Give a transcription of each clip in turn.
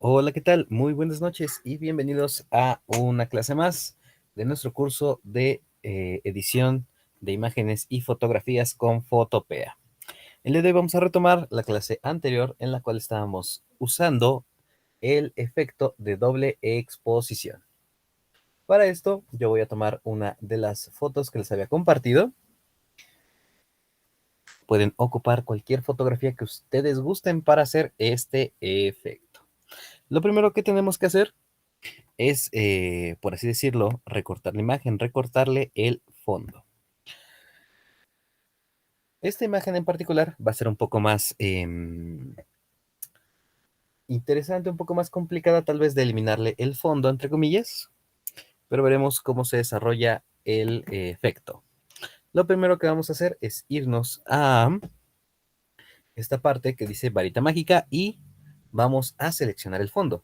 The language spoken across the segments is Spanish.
Hola, ¿qué tal? Muy buenas noches y bienvenidos a una clase más de nuestro curso de edición de imágenes y fotografías con Photopea. El día de hoy vamos a retomar la clase anterior en la cual estábamos usando el efecto de doble exposición. Para esto yo voy a tomar una de las fotos que les había compartido. Pueden ocupar cualquier fotografía que ustedes gusten para hacer este efecto. Lo primero que tenemos que hacer es, por así decirlo, recortar la imagen, recortarle el fondo. Esta imagen en particular va a ser un poco más interesante, un poco más complicada tal vez de eliminarle el fondo, entre comillas, pero veremos cómo se desarrolla el efecto. Lo primero que vamos a hacer es irnos a esta parte que dice varita mágica y vamos a seleccionar el fondo.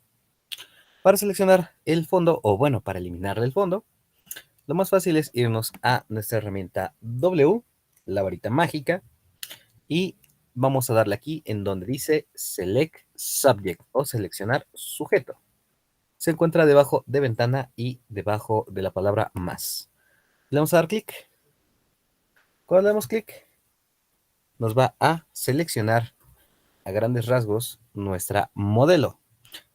Para seleccionar el fondo, o bueno, para eliminarle el fondo, lo más fácil es irnos a nuestra herramienta W, la varita mágica, y vamos a darle aquí en donde dice Select Subject o seleccionar sujeto. Se encuentra debajo de ventana y debajo de la palabra más. Le vamos a dar clic. Cuando le damos clic, nos va a seleccionar a grandes rasgos nuestra modelo.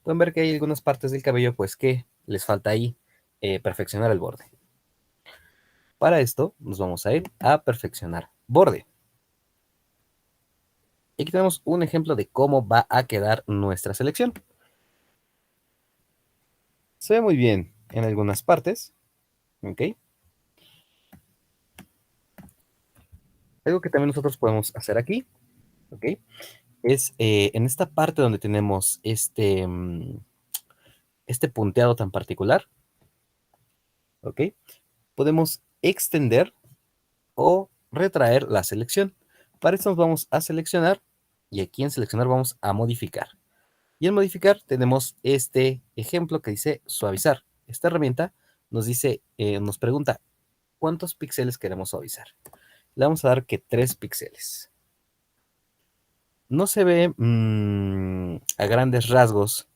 Pueden ver que hay algunas partes del cabello pues que les falta ahí perfeccionar el borde. Para esto nos vamos a ir a perfeccionar borde. Y aquí tenemos un ejemplo de cómo va a quedar nuestra selección. Se ve muy bien en algunas partes, ¿ok? Algo que también nosotros podemos hacer aquí, ¿ok? Es en esta parte donde tenemos este punteado tan particular, ¿ok? Podemos extender o retraer la selección. Para esto nos vamos a seleccionar y aquí en seleccionar vamos a modificar. Y en modificar tenemos este ejemplo que dice suavizar. Esta herramienta nos dice, nos pregunta cuántos píxeles queremos suavizar. Le vamos a dar que 3 píxeles. No se ve a grandes rasgos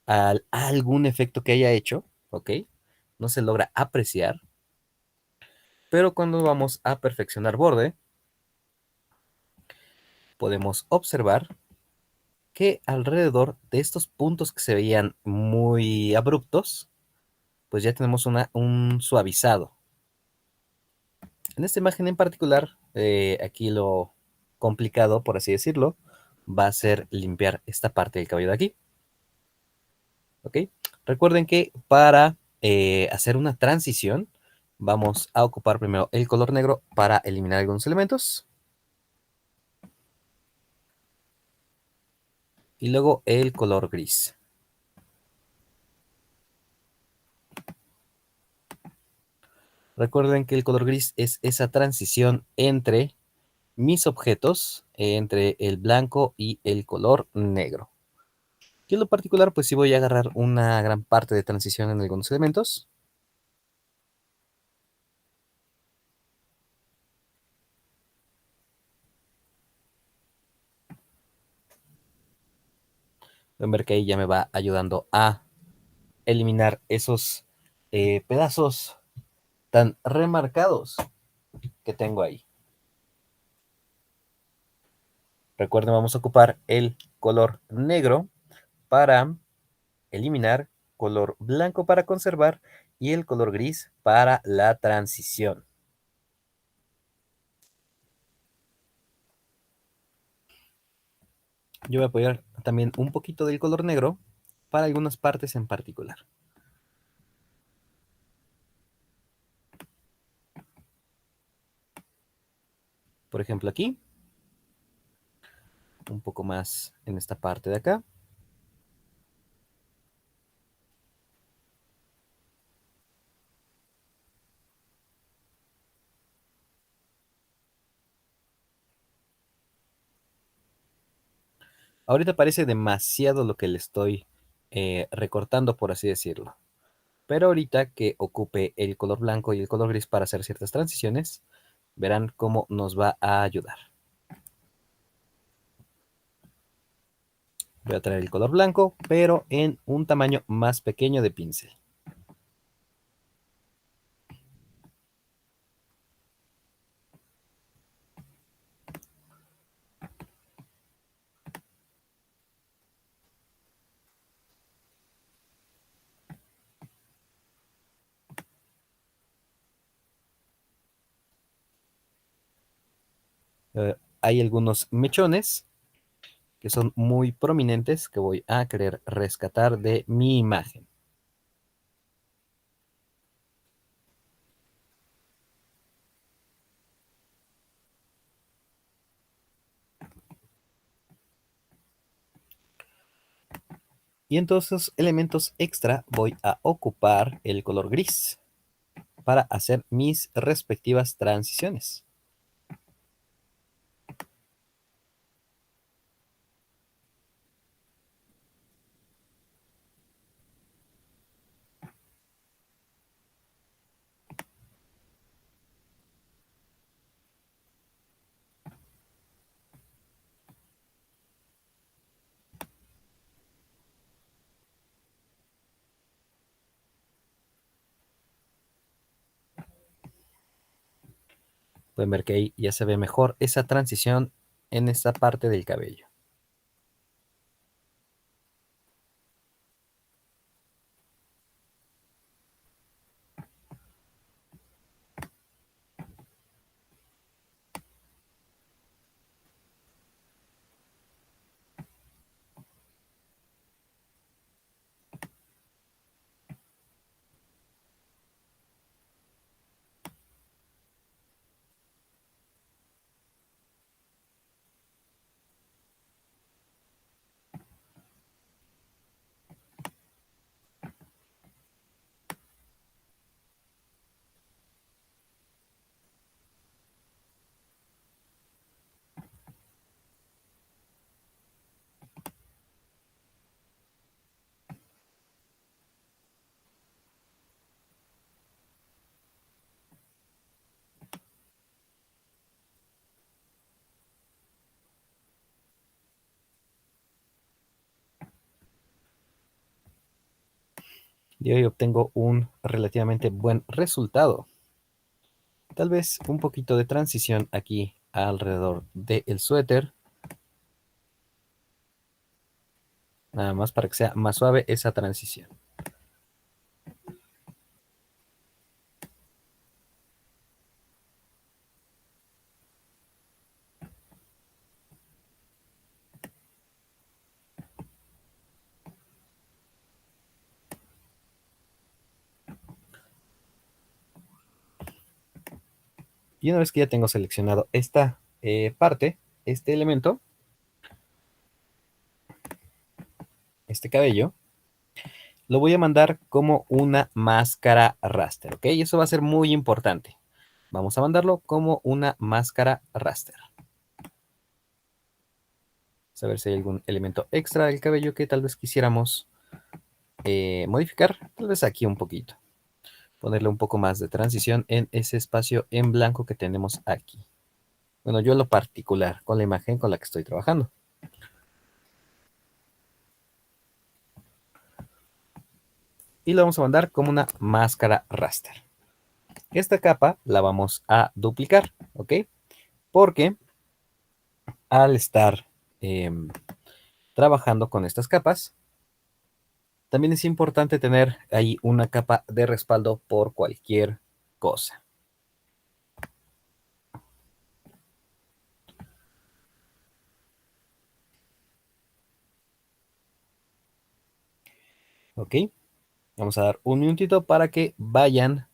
algún efecto que haya hecho, ¿ok? No se logra apreciar, pero cuando vamos a perfeccionar borde, podemos observar que alrededor de estos puntos que se veían muy abruptos, pues ya tenemos un suavizado. En esta imagen en particular, aquí lo complicado, por así decirlo, va a ser limpiar esta parte del cabello de aquí. ¿Ok? Recuerden que para hacer una transición, vamos a ocupar primero el color negro para eliminar algunos elementos. Y luego el color gris. Recuerden que el color gris es esa transición entre mis objetos, entre el blanco y el color negro. Yo en lo particular, pues sí voy a agarrar una gran parte de transición en algunos elementos. Ven ver que ahí ya me va ayudando a eliminar esos pedazos tan remarcados que tengo ahí. Recuerden, vamos a ocupar el color negro para eliminar, color blanco para conservar y el color gris para la transición. Yo voy a apoyar también un poquito del color negro para algunas partes en particular. Por ejemplo, aquí, un poco más en esta parte de acá. Ahorita parece demasiado lo que le estoy recortando, por así decirlo. Pero ahorita que ocupe el color blanco y el color gris para hacer ciertas transiciones, verán cómo nos va a ayudar. Voy a traer el color blanco, pero en un tamaño más pequeño de pincel. Hay algunos mechones que son muy prominentes que voy a querer rescatar de mi imagen. Y en todos esos elementos extra voy a ocupar el color gris para hacer mis respectivas transiciones. Pueden ver que ahí ya se ve mejor esa transición en esta parte del cabello. Y hoy obtengo un relativamente buen resultado. Tal vez un poquito de transición aquí alrededor del suéter, nada más para que sea más suave esa transición. Y una vez que ya tengo seleccionado esta parte, este elemento, este cabello, lo voy a mandar como una máscara raster, ¿ok? Y eso va a ser muy importante. Vamos a mandarlo como una máscara raster. A ver si hay algún elemento extra del cabello que tal vez quisiéramos modificar. Tal vez aquí un poquito. Ponerle un poco más de transición en ese espacio en blanco que tenemos aquí. Bueno, yo en lo particular, con la imagen con la que estoy trabajando. Y lo vamos a mandar como una máscara raster. Esta capa la vamos a duplicar, ¿ok? Porque al estar trabajando con estas capas, también es importante tener ahí una capa de respaldo por cualquier cosa. ¿Ok? Vamos a dar un minutito para que vayan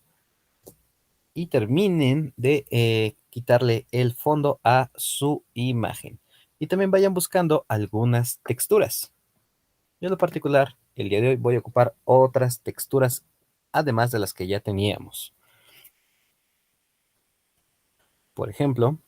y terminen de quitarle el fondo a su imagen. Y también vayan buscando algunas texturas. Yo en lo particular, el día de hoy voy a ocupar otras texturas además de las que ya teníamos. Por ejemplo,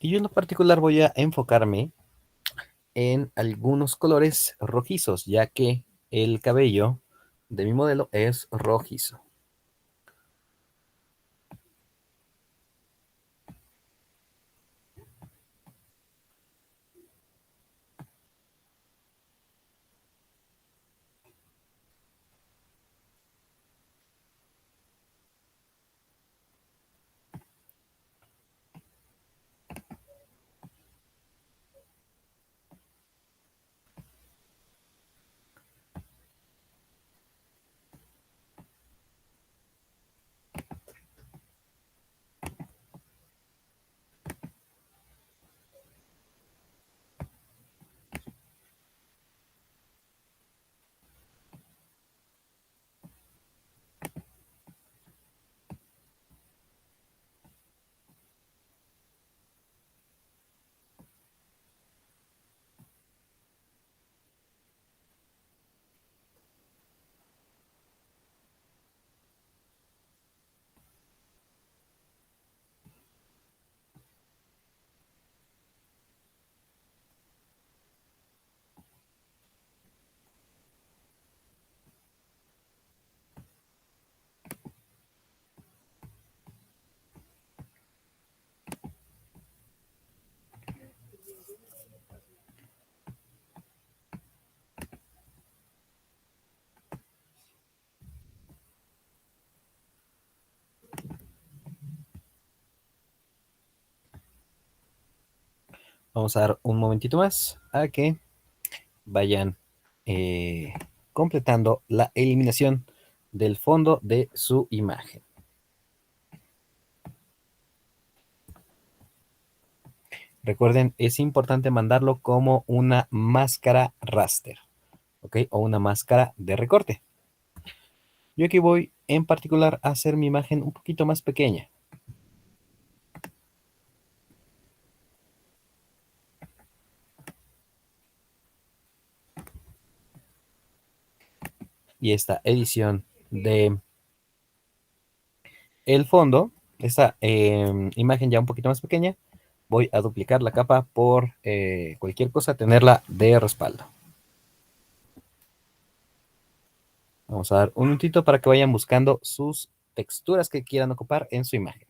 Y yo en lo particular voy a enfocarme en algunos colores rojizos, ya que el cabello de mi modelo es rojizo. Vamos a dar un momentito más a que vayan eh, completando la eliminación del fondo de su imagen. Recuerden, es importante mandarlo como una máscara raster, ¿ok? O una máscara de recorte. Yo aquí voy en particular a hacer mi imagen un poquito más pequeña. Y esta edición de el fondo, esta imagen ya un poquito más pequeña, voy a duplicar la capa por cualquier cosa, tenerla de respaldo. Vamos a dar un minutito para que vayan buscando sus texturas que quieran ocupar en su imagen.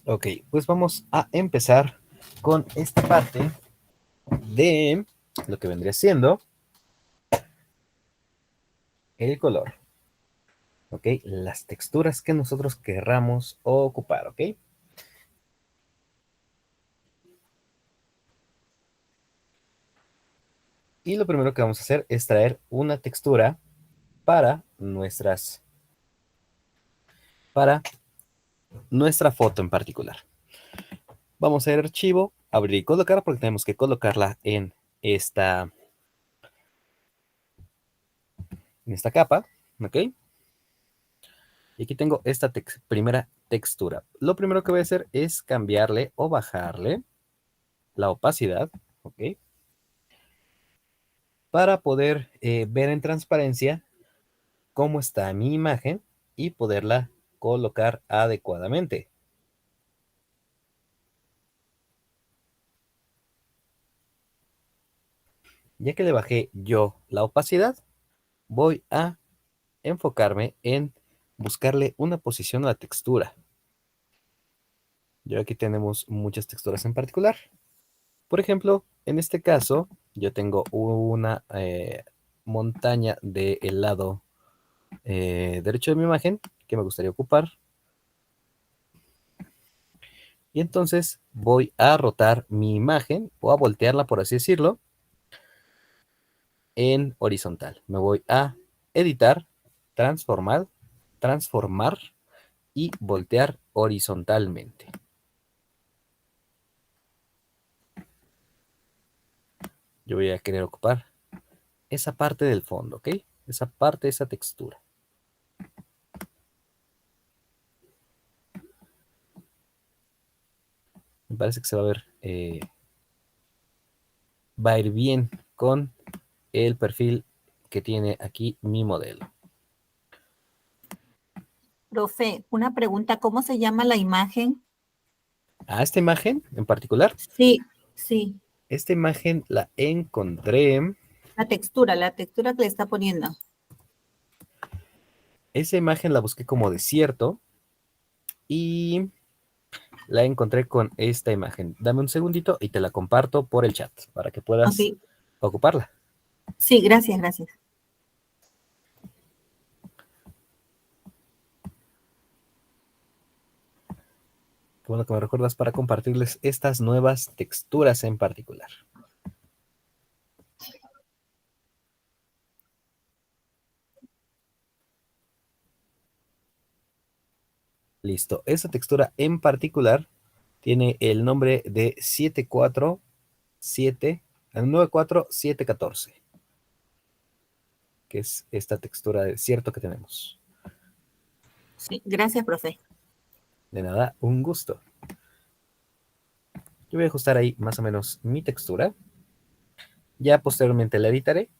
Ok, pues vamos a empezar con esta parte de lo que vendría siendo el color. Ok, las texturas que nosotros querramos ocupar, ok. Y lo primero que vamos a hacer es traer una textura para para nuestra foto en particular. Vamos a ir a archivo, abrir y colocar porque tenemos que colocarla en esta capa, ¿ok? Y aquí tengo esta primera textura. Lo primero que voy a hacer es cambiarle o bajarle la opacidad, ¿ok? Para poder ver en transparencia cómo está mi imagen y poderla colocar adecuadamente. Ya que le bajé yo la opacidad, voy a enfocarme en buscarle una posición a la textura. Yo aquí tenemos muchas texturas en particular. Por ejemplo, en este caso, yo tengo una montaña del lado derecho de mi imagen que me gustaría ocupar. Y entonces voy a rotar mi imagen o a voltearla, por así decirlo, en horizontal. Me voy a editar, transformar y voltear horizontalmente. Yo voy a querer ocupar esa parte del fondo, ¿ok? Esa parte, esa textura. Me parece que se va a ver, va a ir bien con el perfil que tiene aquí mi modelo. Profe, una pregunta, ¿cómo se llama la imagen? A esta imagen en particular, Sí, sí, esta imagen la encontré. la textura que le está poniendo. Esa imagen la busqué como desierto y la encontré con esta imagen. Dame un segundito y te la comparto por el chat para que puedas Ok, ocuparla. sí, gracias, gracias. Qué bueno que me recuerdas para compartirles estas nuevas texturas en particular. Listo. Esa textura en particular tiene el nombre de 747, 94714, que es esta textura de desierto que tenemos. Sí, gracias, profe. De nada, un gusto. Yo voy a ajustar ahí más o menos mi textura. Ya posteriormente la editaré.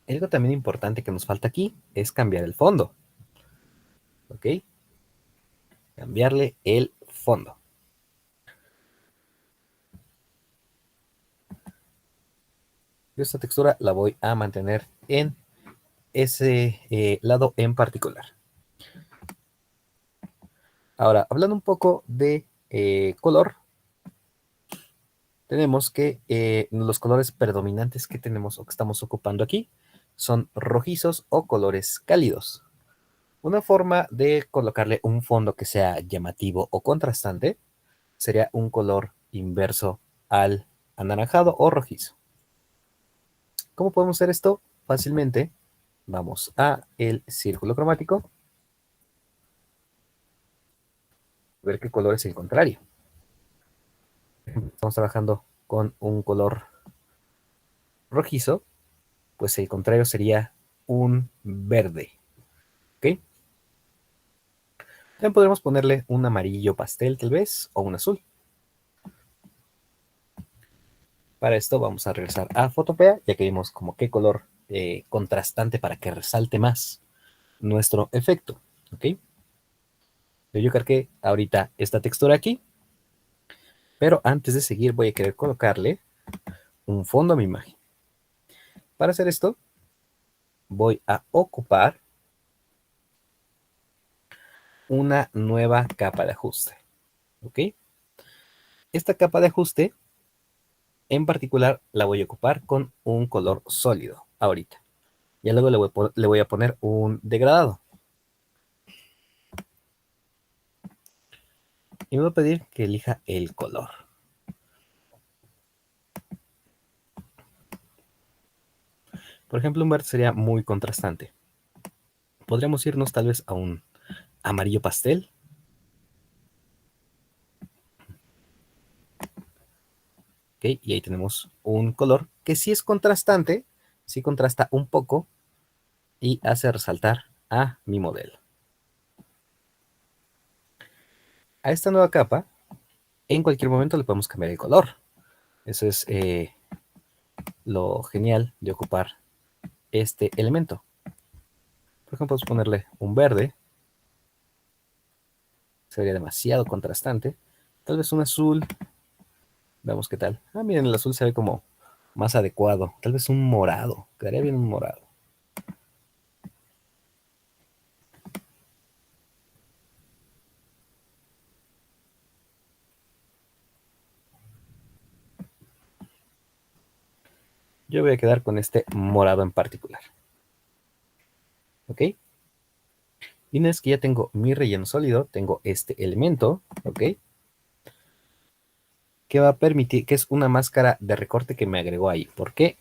Algo también importante que nos falta aquí es cambiar el fondo. ¿Ok? Cambiarle el fondo. Yo esta textura la voy a mantener en ese lado en particular. Ahora, hablando un poco de color, tenemos que los colores predominantes que tenemos o que estamos ocupando aquí son rojizos o colores cálidos. Una forma de colocarle un fondo que sea llamativo o contrastante sería un color inverso al anaranjado o rojizo. ¿Cómo podemos hacer esto? Fácilmente vamos a el círculo cromático, ver qué color es el contrario. Estamos trabajando con un color rojizo, pues el contrario sería un verde. ¿Ok? También podremos ponerle un amarillo pastel tal vez o un azul. Para esto vamos a regresar a Photopea, ya que vimos como qué color contrastante para que resalte más nuestro efecto. ¿Ok? Yo cargué ahorita esta textura aquí, pero antes de seguir voy a querer colocarle un fondo a mi imagen. Para hacer esto, voy a ocupar una nueva capa de ajuste. ¿Ok? Esta capa de ajuste, en particular, la voy a ocupar con un color sólido ahorita. Ya luego le voy a poner un degradado. Y me va a pedir que elija el color. Por ejemplo, un verde sería muy contrastante. Podríamos irnos tal vez a un amarillo pastel. ¿Ok? Y ahí tenemos un color que sí es contrastante, sí contrasta un poco y hace resaltar a mi modelo. A esta nueva capa, en cualquier momento le podemos cambiar el color. Eso es lo genial de ocupar este elemento. Por ejemplo, podemos ponerle un verde. Sería demasiado contrastante. Tal vez un azul. Veamos qué tal. Ah, miren, el azul se ve como más adecuado. Tal vez un morado. Quedaría bien un morado. Yo voy a quedar con este morado en particular. ¿Ok? Y una vez que ya tengo mi relleno sólido, tengo este elemento, ¿ok? Que va a permitir, que es una máscara de recorte que me agregó ahí. ¿Por qué?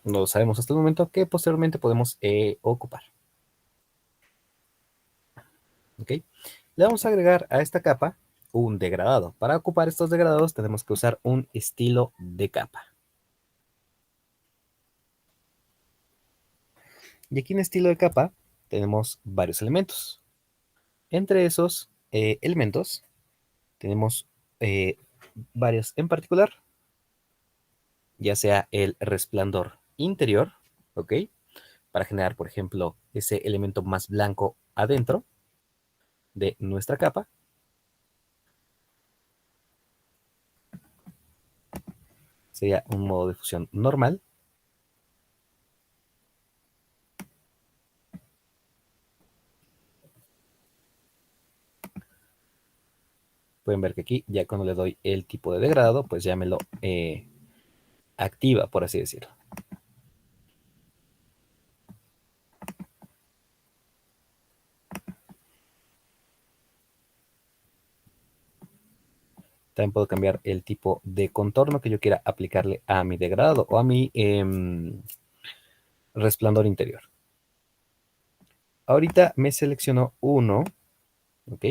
No lo sabemos hasta el momento, que posteriormente podemos ocupar. ¿Ok? Le vamos a agregar a esta capa un degradado. Para ocupar estos degradados tenemos que usar un estilo de capa. Y aquí en estilo de capa tenemos varios elementos. Entre esos elementos tenemos eh, varios en particular, ya sea el resplandor interior, ¿ok? Para generar, por ejemplo, ese elemento más blanco adentro de nuestra capa. Sería un modo de fusión normal. Pueden ver que aquí, ya cuando le doy el tipo de degradado, pues ya me lo activa, por así decirlo. También puedo cambiar el tipo de contorno que yo quiera aplicarle a mi degradado o a mi resplandor interior. Ahorita me selecciono uno, ¿ok?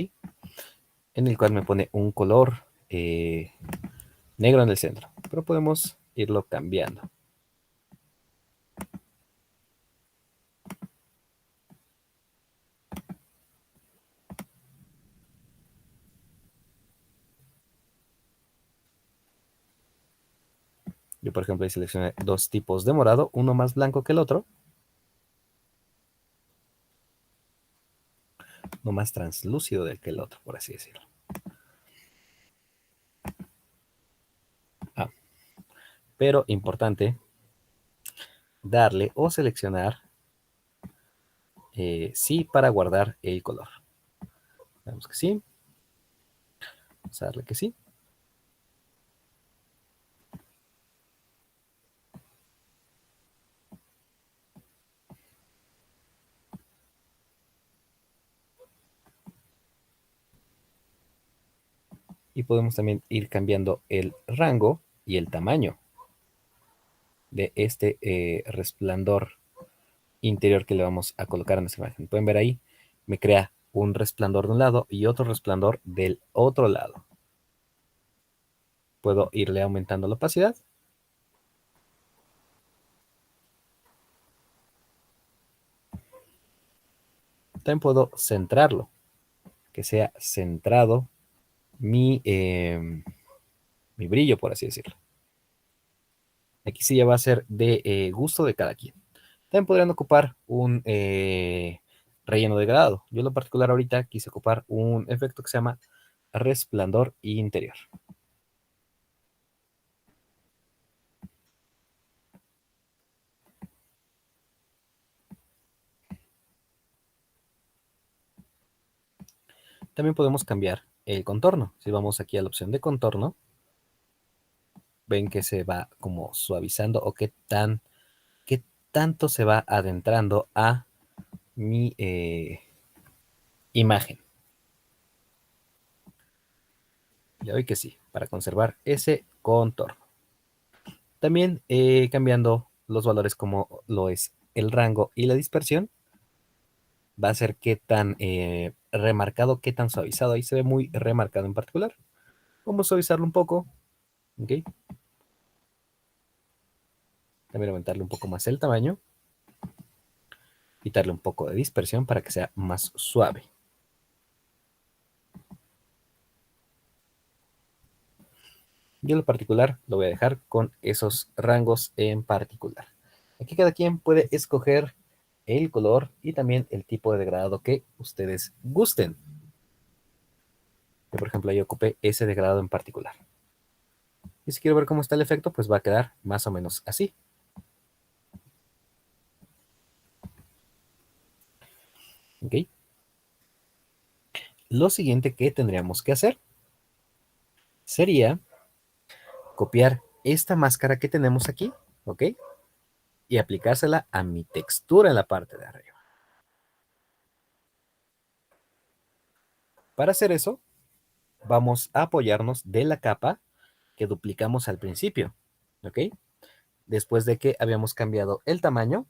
En el cual me pone un color negro en el centro, pero podemos irlo cambiando. Yo, por ejemplo, ahí seleccioné dos tipos de morado, uno más blanco que el otro, uno más translúcido del que el otro, por así decirlo. Ah, pero importante darle o seleccionar sí para guardar el color. Vemos que sí. Vamos a darle que sí. Y podemos también ir cambiando el rango y el tamaño de este resplandor interior que le vamos a colocar a nuestra imagen. Pueden ver ahí, me crea un resplandor de un lado y otro resplandor del otro lado. Puedo irle aumentando la opacidad. También puedo centrarlo, que sea centrado mi brillo, por así decirlo. Aquí sí ya va a ser de gusto de cada quien. También podrían ocupar un relleno degradado. Yo en lo particular ahorita quise ocupar un efecto que se llama resplandor interior. También podemos cambiar el contorno. Si vamos aquí a la opción de contorno, ven que se va como suavizando o qué tanto se va adentrando a mi imagen. Le doy que sí, para conservar ese contorno. También cambiando los valores como lo es el rango y la dispersión, va a ser qué tan remarcado, qué tan suavizado. Ahí se ve muy remarcado en particular. Vamos a suavizarlo un poco. ¿Ok? También aumentarle un poco más el tamaño. Quitarle un poco de dispersión para que sea más suave. Yo en lo particular lo voy a dejar con esos rangos en particular. Aquí cada quien puede escoger el color y también el tipo de degradado que ustedes gusten. Yo, por ejemplo, ahí ocupé ese degradado en particular. Y si quiero ver cómo está el efecto, pues va a quedar más o menos así. ¿Ok? Lo siguiente que tendríamos que hacer sería copiar esta máscara que tenemos aquí, ¿ok? Y aplicársela a mi textura en la parte de arriba. Para hacer eso, vamos a apoyarnos de la capa que duplicamos al principio, ¿ok? Después de que habíamos cambiado el tamaño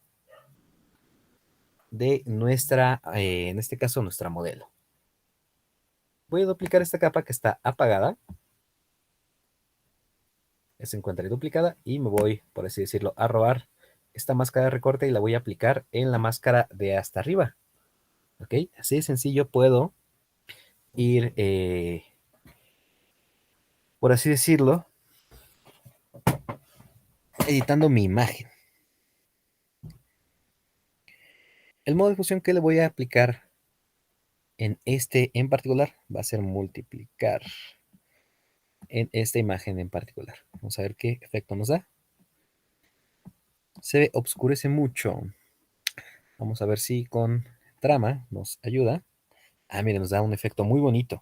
de nuestra, en este caso, nuestra modelo. Voy a duplicar esta capa que está apagada. Se encuentra ahí duplicada y me voy, por así decirlo, a robar esta máscara de recorte y la voy a aplicar en la máscara de hasta arriba. ¿Ok? Así de sencillo puedo ir, por así decirlo, editando mi imagen. El modo de fusión que le voy a aplicar en este en particular va a ser multiplicar en esta imagen en particular. Vamos a ver qué efecto nos da. Se oscurece mucho. Vamos a ver si con trama nos ayuda. Ah, miren, nos da un efecto muy bonito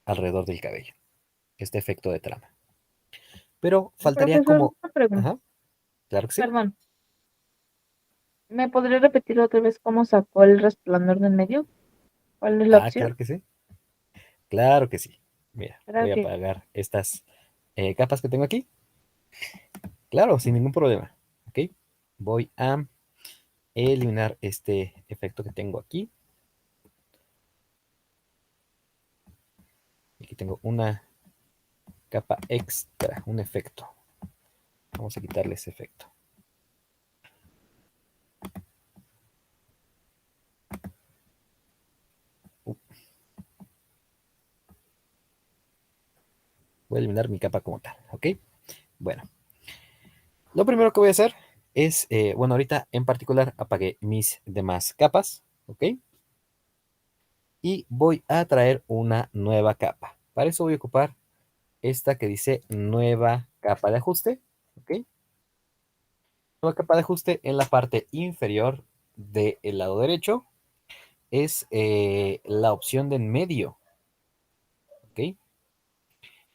alrededor del cabello. Este efecto de trama. Pero faltaría Profesor, como... una pregunta. Ajá, claro que sí. Perdón, ¿me podría repetir otra vez cómo sacó el resplandor del medio? ¿Cuál es la Ah, opción? claro que sí. Claro que sí. Mira, voy a Gracias. apagar estas capas que tengo aquí. Claro, sin ningún problema. ¿Ok? Voy a eliminar este efecto que tengo aquí. Aquí tengo una capa extra, un efecto. Vamos a quitarle ese efecto. Voy a eliminar mi capa como tal. ¿Ok? Bueno, lo primero que voy a hacer es, bueno, ahorita en particular apagué mis demás capas. ¿Ok? Y voy a traer una nueva capa. Para eso voy a ocupar esta que dice nueva capa de ajuste. ¿Ok? Nueva capa de ajuste en la parte inferior del lado derecho es la opción de en medio. ¿Ok?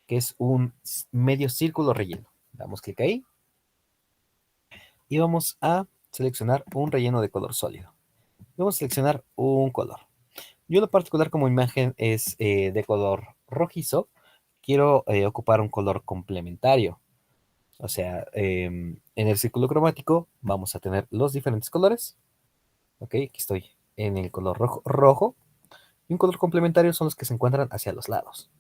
Que es un medio círculo relleno. Damos clic ahí y vamos a seleccionar un relleno de color sólido. Vamos a seleccionar un color. Yo en lo particular como imagen es de color rojizo. Quiero ocupar un color complementario. O sea, en el círculo cromático vamos a tener los diferentes colores. Ok, aquí estoy en el color rojo. Y un color complementario son los que se encuentran hacia los lados.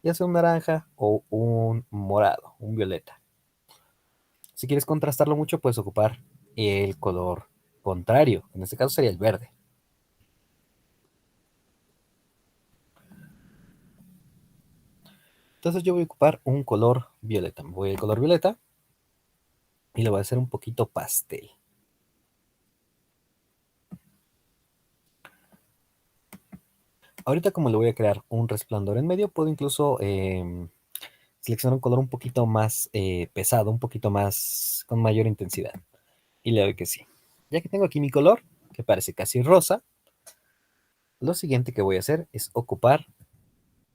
Ya sea un naranja o un morado, un violeta. Si quieres contrastarlo mucho, puedes ocupar el color contrario. En este caso sería el verde. Entonces yo voy a ocupar un color violeta. Me voy al color violeta y le voy a hacer un poquito pastel. Ahorita como le voy a crear un resplandor en medio, puedo incluso seleccionar un color un poquito más pesado, un poquito más con mayor intensidad. Y le doy que sí. Ya que tengo aquí mi color, que parece casi rosa, lo siguiente que voy a hacer es ocupar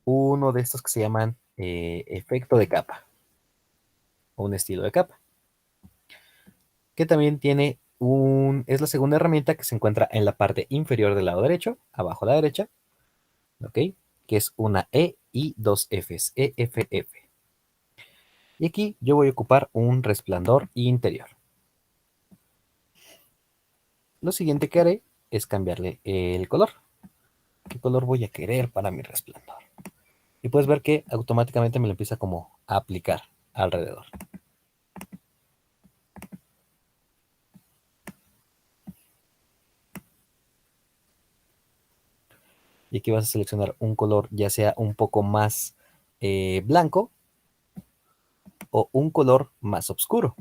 uno de estos que se llaman efecto de capa o un estilo de capa, que también tiene es la segunda herramienta que se encuentra en la parte inferior del lado derecho, abajo a la derecha, ¿ok? Que es una E y dos Fs, EFF. Y aquí yo voy a ocupar un resplandor interior. Lo siguiente que haré es cambiarle el color. ¿Qué color voy a querer para mi resplandor? Y puedes ver que automáticamente me lo empieza como a aplicar alrededor. Y aquí vas a seleccionar un color ya sea un poco más blanco o un color más oscuro.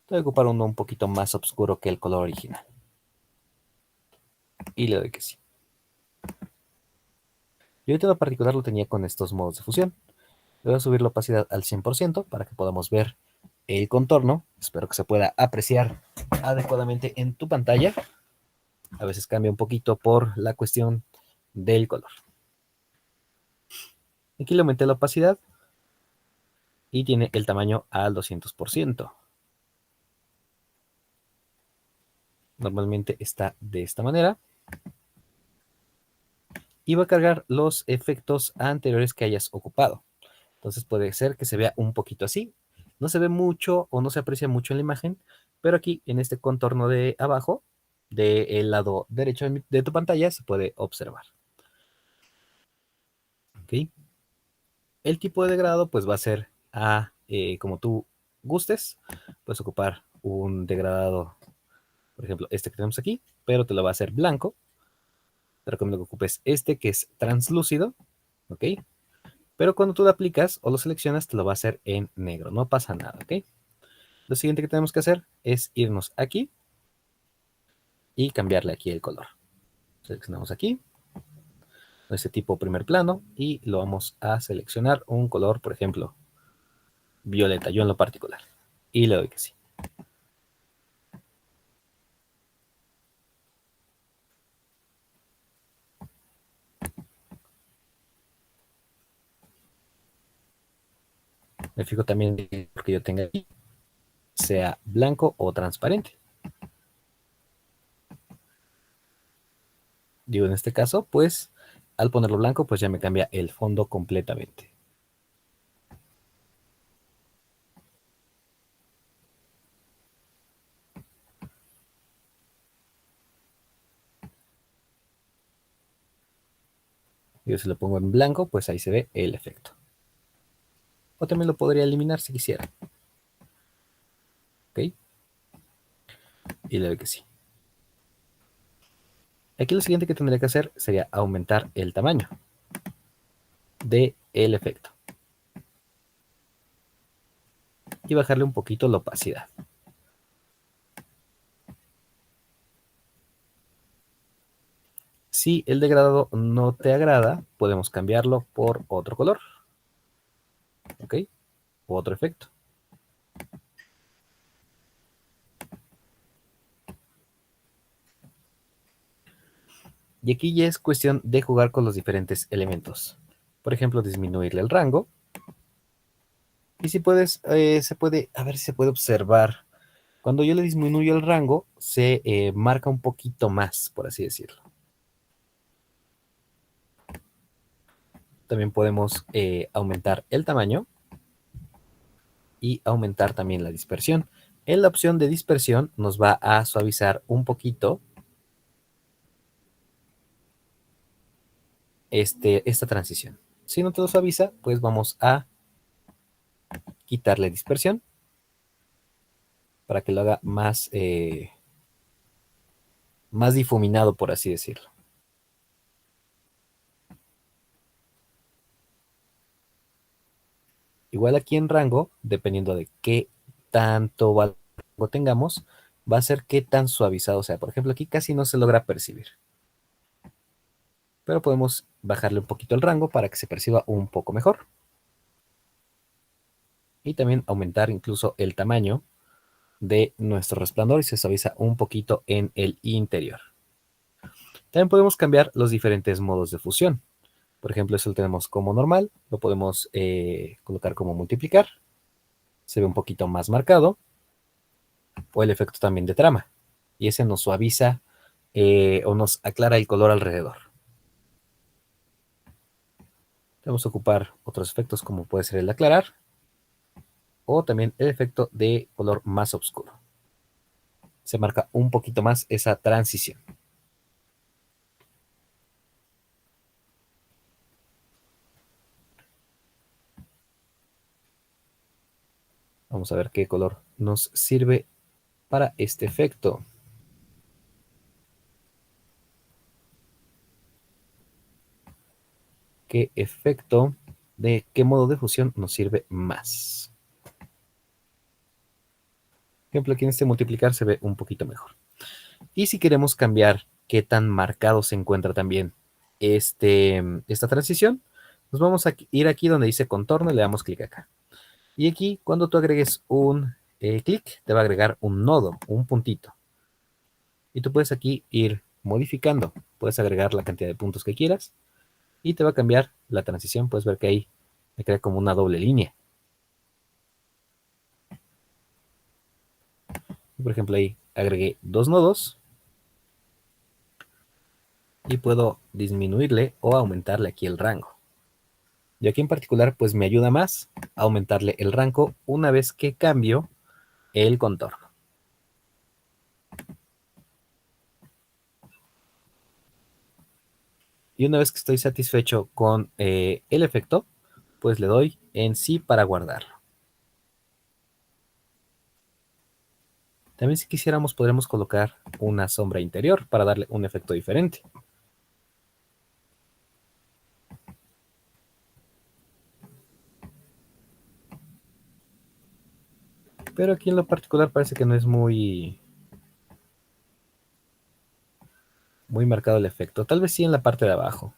Voy a ocupar uno un poquito más oscuro que el color original. Y le doy que sí. Yo ahorita en lo particular lo tenía con estos modos de fusión. Le voy a subir la opacidad al 100% para que podamos ver el contorno. Espero que se pueda apreciar adecuadamente en tu pantalla. A veces cambia un poquito por la cuestión del color. Aquí le aumenté la opacidad y tiene el tamaño al 200%. Normalmente está de esta manera. Y va a cargar los efectos anteriores que hayas ocupado. Entonces puede ser que se vea un poquito así. No se ve mucho o no se aprecia mucho en la imagen, pero aquí en este contorno de abajo, del lado derecho de tu pantalla, se puede observar. ¿Ok? El tipo de degradado pues va a ser como tú gustes. Puedes ocupar un degradado, por ejemplo, este que tenemos aquí, pero te lo va a hacer blanco. Te recomiendo que ocupes este que es translúcido, ¿ok? Pero cuando tú lo aplicas o lo seleccionas, te lo va a hacer en negro. No pasa nada, ¿ok? Lo siguiente que tenemos que hacer es irnos aquí y cambiarle aquí el color. Seleccionamos aquí, este tipo primer plano, y lo vamos a seleccionar un color, por ejemplo, violeta, yo en lo particular. Y le doy que sí. Me fijo también que yo tenga aquí, sea blanco o transparente. Digo, en este caso, pues, al ponerlo blanco, pues ya me cambia el fondo completamente. Yo si lo pongo en blanco, pues ahí se ve el efecto. O también lo podría eliminar si quisiera. ¿Ok? Y le doy que sí. Aquí lo siguiente que tendría que hacer sería aumentar el tamaño del efecto. Y bajarle un poquito la opacidad. Si el degradado no te agrada, podemos cambiarlo por otro color. ¿Ok? O otro efecto. Y aquí ya es cuestión de jugar con los diferentes elementos. Por ejemplo, disminuirle el rango. Y si puedes, a ver si se puede observar. Cuando yo le disminuyo el rango, se marca un poquito más, por así decirlo. También podemos aumentar el tamaño y aumentar también la dispersión. En la opción de dispersión nos va a suavizar un poquito esta transición. Si no te lo suaviza, pues vamos a quitarle dispersión para que lo haga más difuminado, por así decirlo. Igual aquí en rango, dependiendo de qué tanto rango tengamos, va a ser qué tan suavizado sea. Por ejemplo, aquí casi no se logra percibir. Pero podemos bajarle un poquito el rango para que se perciba un poco mejor. Y también aumentar incluso el tamaño de nuestro resplandor y se suaviza un poquito en el interior. También podemos cambiar los diferentes modos de fusión. Por ejemplo, eso lo tenemos como normal, lo podemos colocar como multiplicar, se ve un poquito más marcado, o el efecto también de trama, y ese nos suaviza o nos aclara el color alrededor. Vamos a ocupar otros efectos como puede ser el aclarar, o también el efecto de color más oscuro. Se marca un poquito más esa transición. Vamos a ver qué color nos sirve para este efecto. ¿Qué efecto de qué modo de fusión nos sirve más? Por ejemplo, aquí en este multiplicar se ve un poquito mejor. Y si queremos cambiar qué tan marcado se encuentra también esta transición, nos vamos a ir aquí donde dice contorno y le damos clic acá. Y aquí, cuando tú agregues un clic, te va a agregar un nodo, un puntito. Y tú puedes aquí ir modificando. Puedes agregar la cantidad de puntos que quieras y te va a cambiar la transición. Puedes ver que ahí me crea como una doble línea. Por ejemplo, ahí agregué 2 nodos y puedo disminuirle o aumentarle aquí el rango. Y aquí en particular, pues me ayuda más aumentarle el rango una vez que cambio el contorno. Y una vez que estoy satisfecho con el efecto, pues le doy en sí para guardarlo. También si quisiéramos podremos colocar una sombra interior para darle un efecto diferente. Pero aquí en lo particular parece que no es muy marcado el efecto. Tal vez sí en la parte de abajo.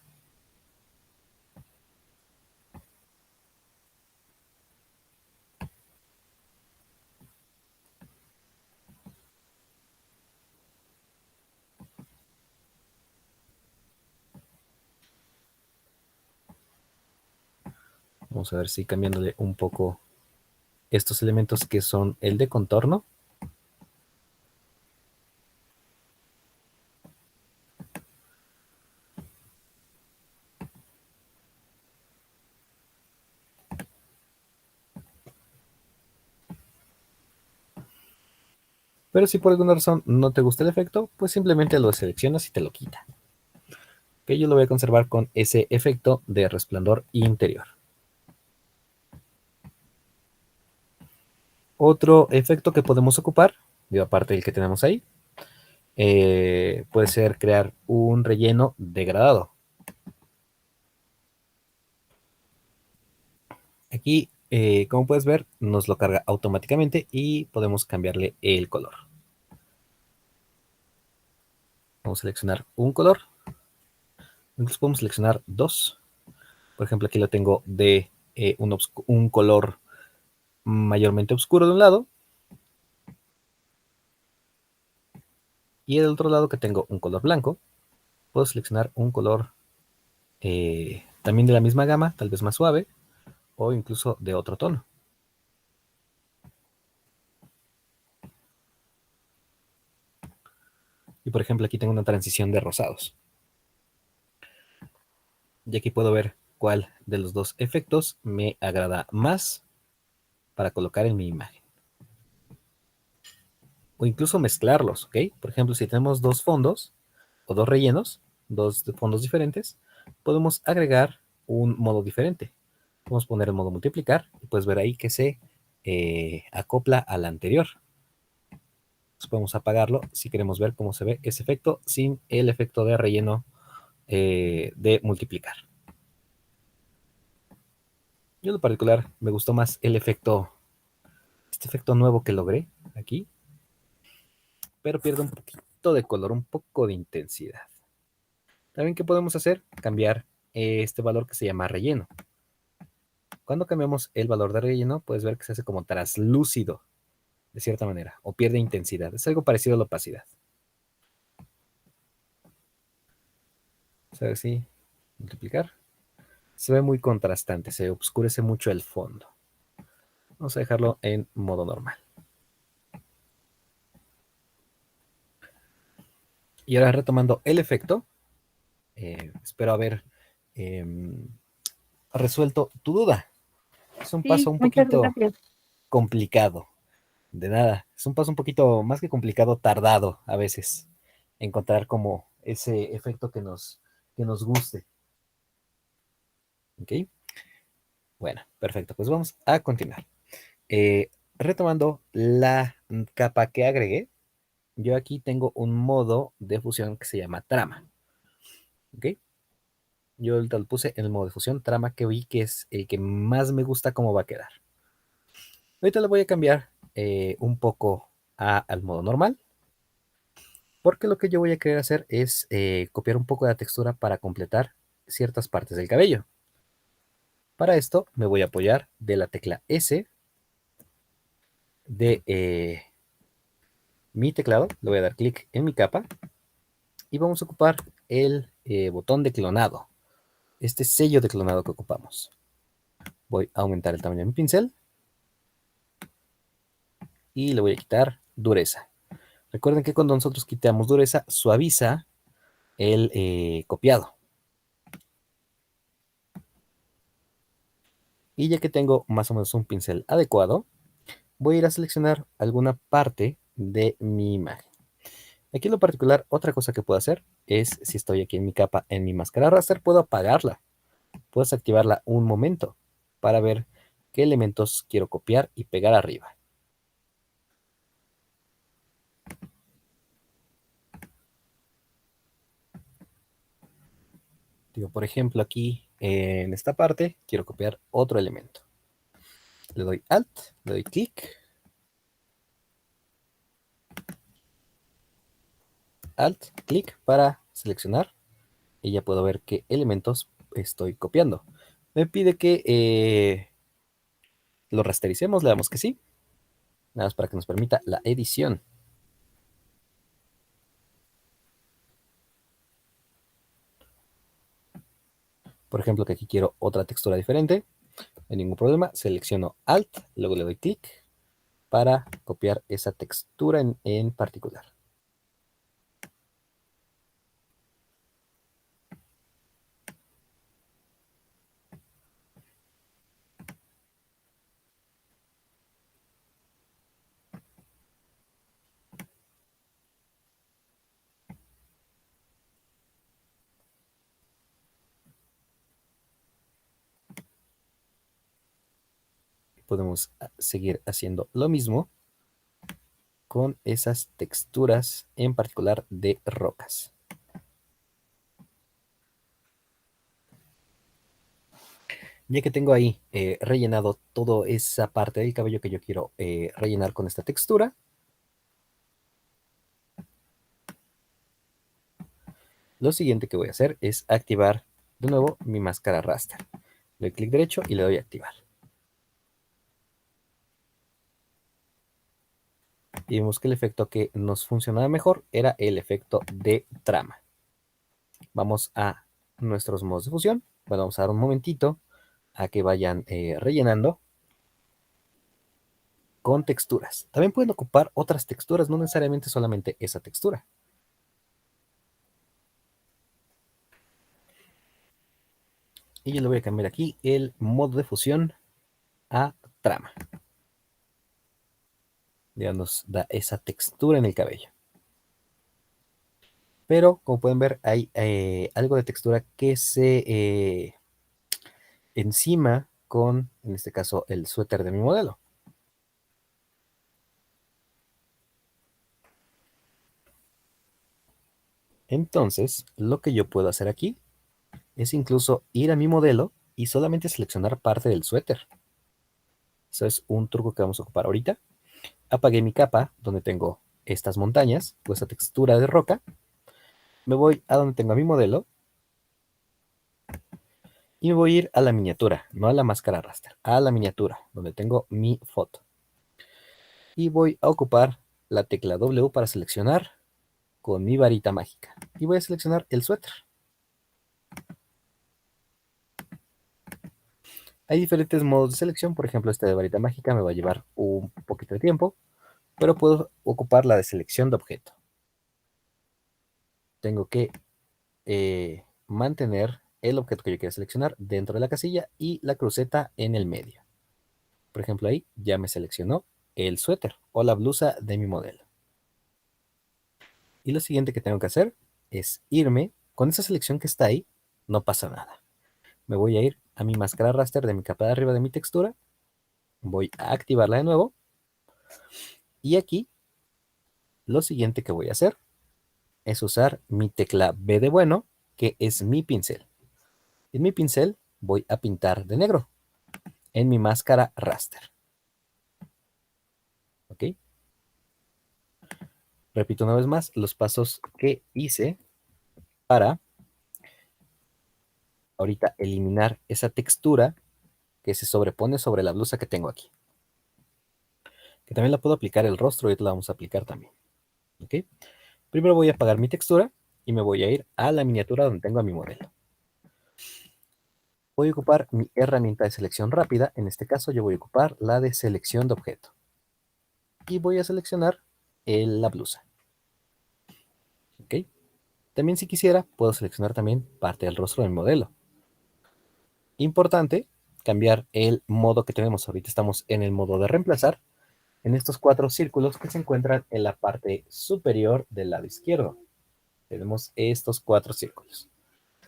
Vamos a ver si cambiándole un poco estos elementos que son el de contorno. Pero si por alguna razón no te gusta el efecto, pues simplemente lo seleccionas y te lo quita. Que yo lo voy a conservar con ese efecto de resplandor interior. Otro efecto que podemos ocupar, aparte del que tenemos ahí, puede ser crear un relleno degradado. Aquí, como puedes ver, nos lo carga automáticamente y podemos cambiarle el color. Vamos a seleccionar un color. Entonces podemos seleccionar dos. Por ejemplo, aquí lo tengo de un color mayormente oscuro de un lado. Y del otro lado que tengo un color blanco, puedo seleccionar un color también de la misma gama, tal vez más suave, o incluso de otro tono. Y por ejemplo, aquí tengo una transición de rosados. Y aquí puedo ver cuál de los dos efectos me agrada más para colocar en mi imagen. O incluso mezclarlos, ¿ok? Por ejemplo, si tenemos dos fondos o dos rellenos, dos fondos diferentes, podemos agregar un modo diferente. Podemos poner el modo multiplicar y puedes ver ahí que se acopla al anterior. Entonces podemos apagarlo si queremos ver cómo se ve ese efecto sin el efecto de relleno de multiplicar. Yo en lo particular me gustó más el efecto, este efecto nuevo que logré aquí, pero pierde un poquito de color, un poco de intensidad. También, ¿qué podemos hacer? Cambiar este valor que se llama relleno. Cuando cambiamos el valor de relleno, puedes ver que se hace como traslúcido, de cierta manera, o pierde intensidad. Es algo parecido a la opacidad. Vamos a ver si multiplicar. Se ve muy contrastante, se oscurece mucho el fondo. Vamos a dejarlo en modo normal. Y ahora retomando el efecto, espero haber resuelto tu duda. Es un paso Sí, un muchas poquito gracias. complicado. De nada, es un paso un poquito más que complicado, tardado a veces, encontrar como ese efecto que nos guste. ¿Ok? Bueno, perfecto, pues vamos a continuar. Retomando la capa que agregué, yo aquí tengo un modo de fusión que se llama trama. ¿Ok? Yo ahorita lo puse en el modo de fusión trama que vi que es el que más me gusta cómo va a quedar. Ahorita le voy a cambiar un poco al modo normal, porque lo que yo voy a querer hacer es copiar un poco de la textura para completar ciertas partes del cabello. Para esto me voy a apoyar de la tecla S de mi teclado, le voy a dar clic en mi capa y vamos a ocupar el botón de clonado, este sello de clonado que ocupamos. Voy a aumentar el tamaño de mi pincel y le voy a quitar dureza. Recuerden que cuando nosotros quitamos dureza, suaviza el copiado. Y ya que tengo más o menos un pincel adecuado, voy a ir a seleccionar alguna parte de mi imagen. Aquí en lo particular, otra cosa que puedo hacer es, si estoy aquí en mi capa, en mi máscara raster, puedo apagarla. Puedo desactivarla un momento para ver qué elementos quiero copiar y pegar arriba. Digo, por ejemplo, aquí en esta parte quiero copiar otro elemento. Le doy Alt, le doy clic, Alt, clic para seleccionar y ya puedo ver qué elementos estoy copiando. Me pide que lo rastericemos, le damos que sí, nada más para que nos permita la edición. Por ejemplo, que aquí quiero otra textura diferente, no hay ningún problema, selecciono Alt, luego le doy clic para copiar esa textura en particular. Podemos seguir haciendo lo mismo con esas texturas en particular de rocas. Ya que tengo ahí rellenado toda esa parte del cabello que yo quiero rellenar con esta textura, lo siguiente que voy a hacer es activar de nuevo mi máscara raster. Le doy clic derecho y le doy a activar. Y vemos que el efecto que nos funcionaba mejor era el efecto de trama. Vamos a nuestros modos de fusión. Bueno, vamos a dar un momentito a que vayan rellenando con texturas. También pueden ocupar otras texturas, no necesariamente solamente esa textura. Y yo le voy a cambiar aquí el modo de fusión a trama. Ya nos da esa textura en el cabello. Pero como pueden ver, hay algo de textura que se encima con, en este caso, el suéter de mi modelo. Entonces, lo que yo puedo hacer aquí es incluso ir a mi modelo y solamente seleccionar parte del suéter. Eso es un truco que vamos a ocupar ahorita. Apagué mi capa donde tengo estas montañas o esta textura de roca. Me voy a donde tengo a mi modelo y me voy a ir a la miniatura, no a la máscara raster, a la miniatura donde tengo mi foto. Y voy a ocupar la tecla W para seleccionar con mi varita mágica. Y voy a seleccionar el suéter. Hay diferentes modos de selección, por ejemplo, este de varita mágica me va a llevar un poquito de tiempo, pero puedo ocupar la de selección de objeto. Tengo que mantener el objeto que yo quiero seleccionar dentro de la casilla y la cruceta en el medio. Por ejemplo, ahí ya me seleccionó el suéter o la blusa de mi modelo. Y lo siguiente que tengo que hacer es irme, con esa selección que está ahí, no pasa nada. Me voy a ir a mi máscara raster de mi capa de arriba de mi textura, voy a activarla de nuevo, y aquí lo siguiente que voy a hacer es usar mi tecla B de bueno, que es mi pincel. En mi pincel voy a pintar de negro en mi máscara raster. ¿Ok? Repito una vez más los pasos que hice para ahorita eliminar esa textura que se sobrepone sobre la blusa que tengo aquí. Que también la puedo aplicar el rostro y la vamos a aplicar también. ¿Ok? Primero voy a apagar mi textura y me voy a ir a la miniatura donde tengo a mi modelo. Voy a ocupar mi herramienta de selección rápida. En este caso yo voy a ocupar la de selección de objeto. Y voy a seleccionar la blusa. ¿Ok? También si quisiera, puedo seleccionar también parte del rostro del modelo. Importante, cambiar el modo que tenemos. Ahorita estamos en el modo de reemplazar, en estos 4 círculos que se encuentran en la parte superior del lado izquierdo. Tenemos estos 4 círculos.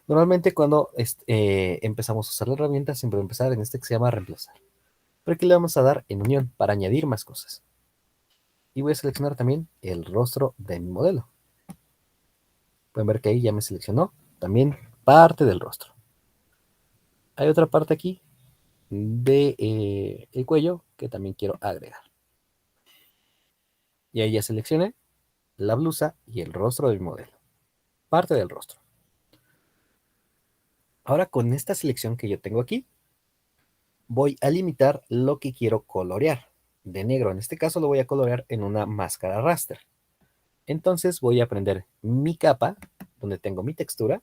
Normalmente cuando empezamos a usar la herramienta, siempre va a empezar en este que se llama reemplazar. Pero aquí le vamos a dar en unión para añadir más cosas. Y voy a seleccionar también el rostro de mi modelo. Pueden ver que ahí ya me seleccionó también parte del rostro. Hay otra parte aquí de el cuello que también quiero agregar. Y ahí ya seleccioné la blusa y el rostro del modelo. Parte del rostro. Ahora con esta selección que yo tengo aquí, voy a limitar lo que quiero colorear. De negro, en este caso lo voy a colorear en una máscara raster. Entonces voy a prender mi capa, donde tengo mi textura,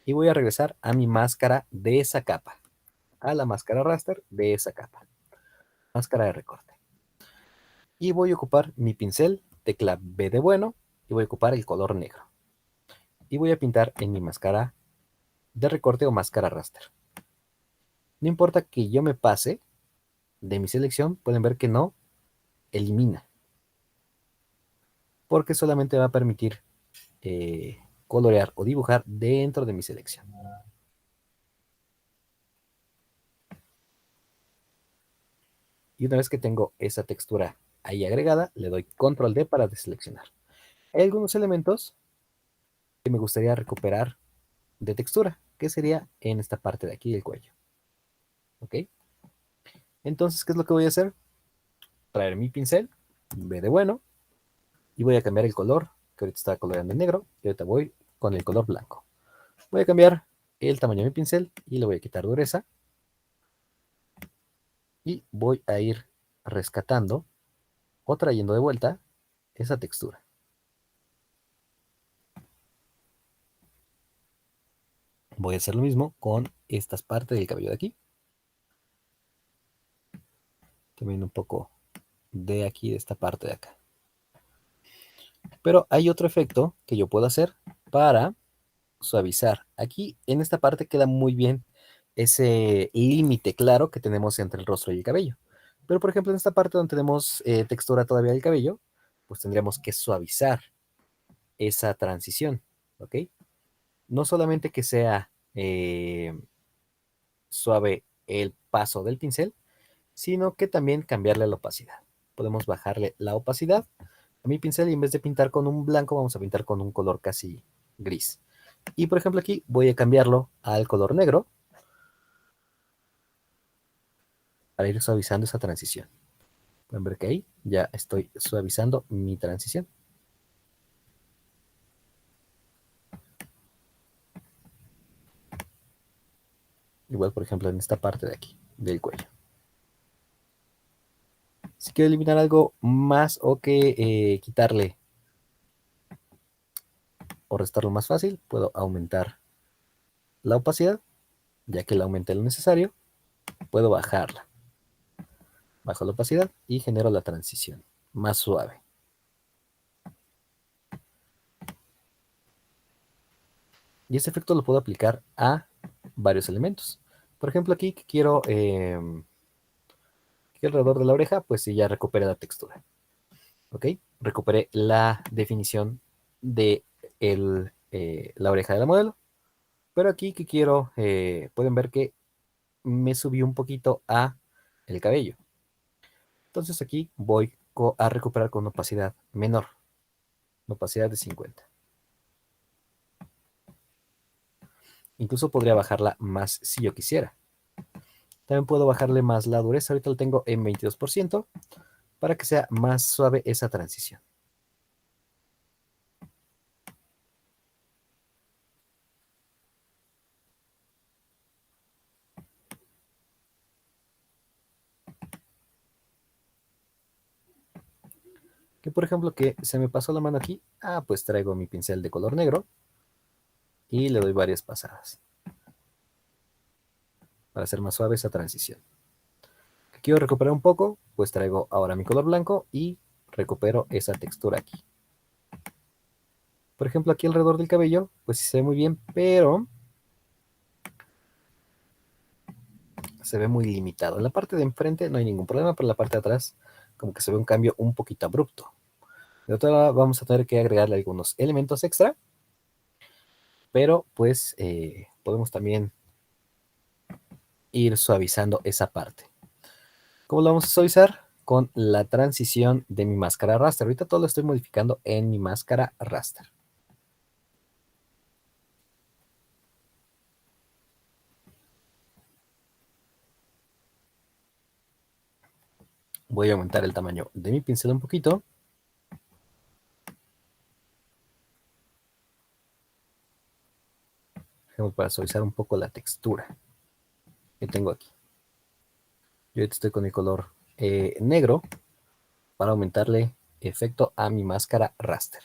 y voy a regresar a mi máscara de esa capa, a la máscara raster de esa capa, máscara de recorte. Y voy a ocupar mi pincel, tecla B de bueno, y voy a ocupar el color negro. Y voy a pintar en mi máscara de recorte o máscara raster. No importa que yo me pase de mi selección, pueden ver que no elimina, porque solamente va a permitir colorear o dibujar dentro de mi selección. Y una vez que tengo esa textura ahí agregada, le doy control D para deseleccionar. Hay algunos elementos que me gustaría recuperar de textura, que sería en esta parte de aquí del cuello. ¿Ok? Entonces, ¿qué es lo que voy a hacer? Traer mi pincel, B de bueno, y voy a cambiar el color, que ahorita está coloreando en negro, y ahorita voy con el color blanco. Voy a cambiar el tamaño de mi pincel y le voy a quitar dureza. Y voy a ir rescatando o trayendo de vuelta esa textura. Voy a hacer lo mismo con estas partes del cabello de aquí. También un poco de aquí, de esta parte de acá. Pero hay otro efecto que yo puedo hacer para suavizar. Aquí en esta parte queda muy bien ese límite claro que tenemos entre el rostro y el cabello. Pero por ejemplo en esta parte donde tenemos textura todavía del cabello, pues tendríamos que suavizar esa transición, ¿ok? No solamente que sea suave el paso del pincel, sino que también cambiarle la opacidad. Podemos bajarle la opacidad a mi pincel y en vez de pintar con un blanco, vamos a pintar con un color casi gris. Y por ejemplo aquí voy a cambiarlo al color negro para ir suavizando esa transición. Pueden ver que ahí ya estoy suavizando mi transición. Igual por ejemplo en esta parte de aquí, del cuello. Si quiero eliminar algo más o que quitarle o restarlo más fácil, puedo aumentar la opacidad, ya que la aumenté lo necesario, puedo bajarla. Bajo la opacidad y genero la transición más suave. Y este efecto lo puedo aplicar a varios elementos. Por ejemplo, aquí que quiero que alrededor de la oreja, pues sí, ya recuperé la textura. ¿Ok? Recuperé la definición de la oreja de la modelo. Pero aquí que quiero, pueden ver que me subí un poquito a el cabello. Entonces aquí voy a recuperar con una opacidad menor. Una opacidad de 50. Incluso podría bajarla más si yo quisiera. También puedo bajarle más la dureza. Ahorita lo tengo en 22% para que sea más suave esa transición. Que por ejemplo que se me pasó la mano aquí. Pues traigo mi pincel de color negro y le doy varias pasadas para hacer más suave esa transición. Que quiero recuperar un poco, pues traigo ahora mi color blanco y recupero esa textura aquí. Por ejemplo, aquí alrededor del cabello, pues sí se ve muy bien, pero se ve muy limitado. En la parte de enfrente no hay ningún problema, pero en la parte de atrás como que se ve un cambio un poquito abrupto. De otra manera, vamos a tener que agregarle algunos elementos extra, pero pues podemos también ir suavizando esa parte. ¿Cómo lo vamos a suavizar? Con la transición de mi máscara raster. Ahorita todo lo estoy modificando en mi máscara raster. Voy a aumentar el tamaño de mi pincel un poquito. Dejemos para suavizar un poco la textura que tengo aquí. Yo ahorita estoy con el color negro para aumentarle efecto a mi máscara raster.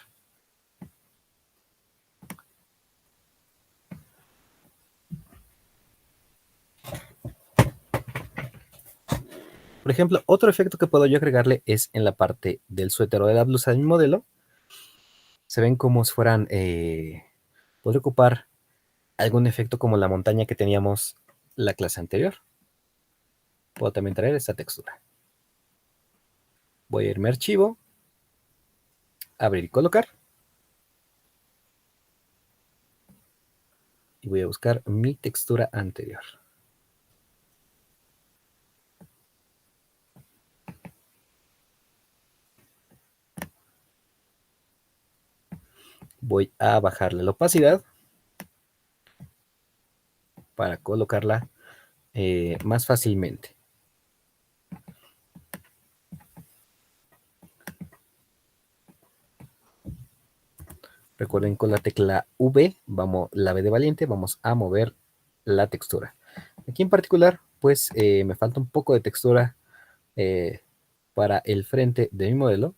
Por ejemplo, otro efecto que puedo yo agregarle es en la parte del suéter o de la blusa de mi modelo. Se ven como si fueran... podría ocupar algún efecto como la montaña que teníamos la clase anterior. Puedo también traer esta textura. Voy a irme a archivo, abrir y colocar. Y voy a buscar mi textura anterior. Voy a bajarle la opacidad para colocarla más fácilmente. Recuerden, con la tecla V, la V de valiente, vamos a mover la textura. Aquí en particular, pues me falta un poco de textura para el frente de mi modelo,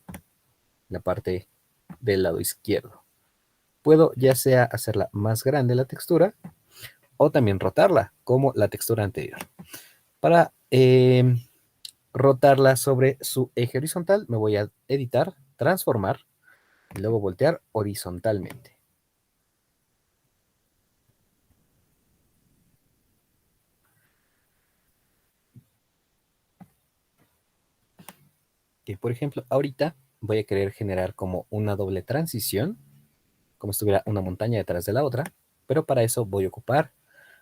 la parte del lado izquierdo. Puedo ya sea hacerla más grande la textura o también rotarla como la textura anterior. Para rotarla sobre su eje horizontal, me voy a editar, transformar y luego voltear horizontalmente. Que por ejemplo, ahorita voy a querer generar como una doble transición, como si estuviera una montaña detrás de la otra, pero para eso voy a ocupar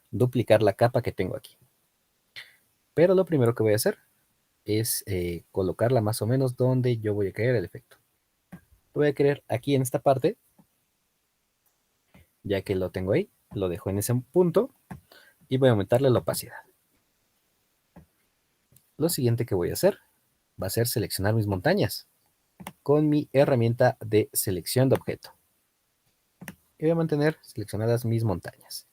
duplicar la capa que tengo aquí. Pero lo primero que voy a hacer es colocarla más o menos donde yo voy a querer el efecto. Lo voy a querer aquí en esta parte, ya que lo tengo ahí, lo dejo en ese punto y voy a aumentarle la opacidad. Lo siguiente que voy a hacer va a ser seleccionar mis montañas con mi herramienta de selección de objeto. Y voy a mantener seleccionadas mis montañas.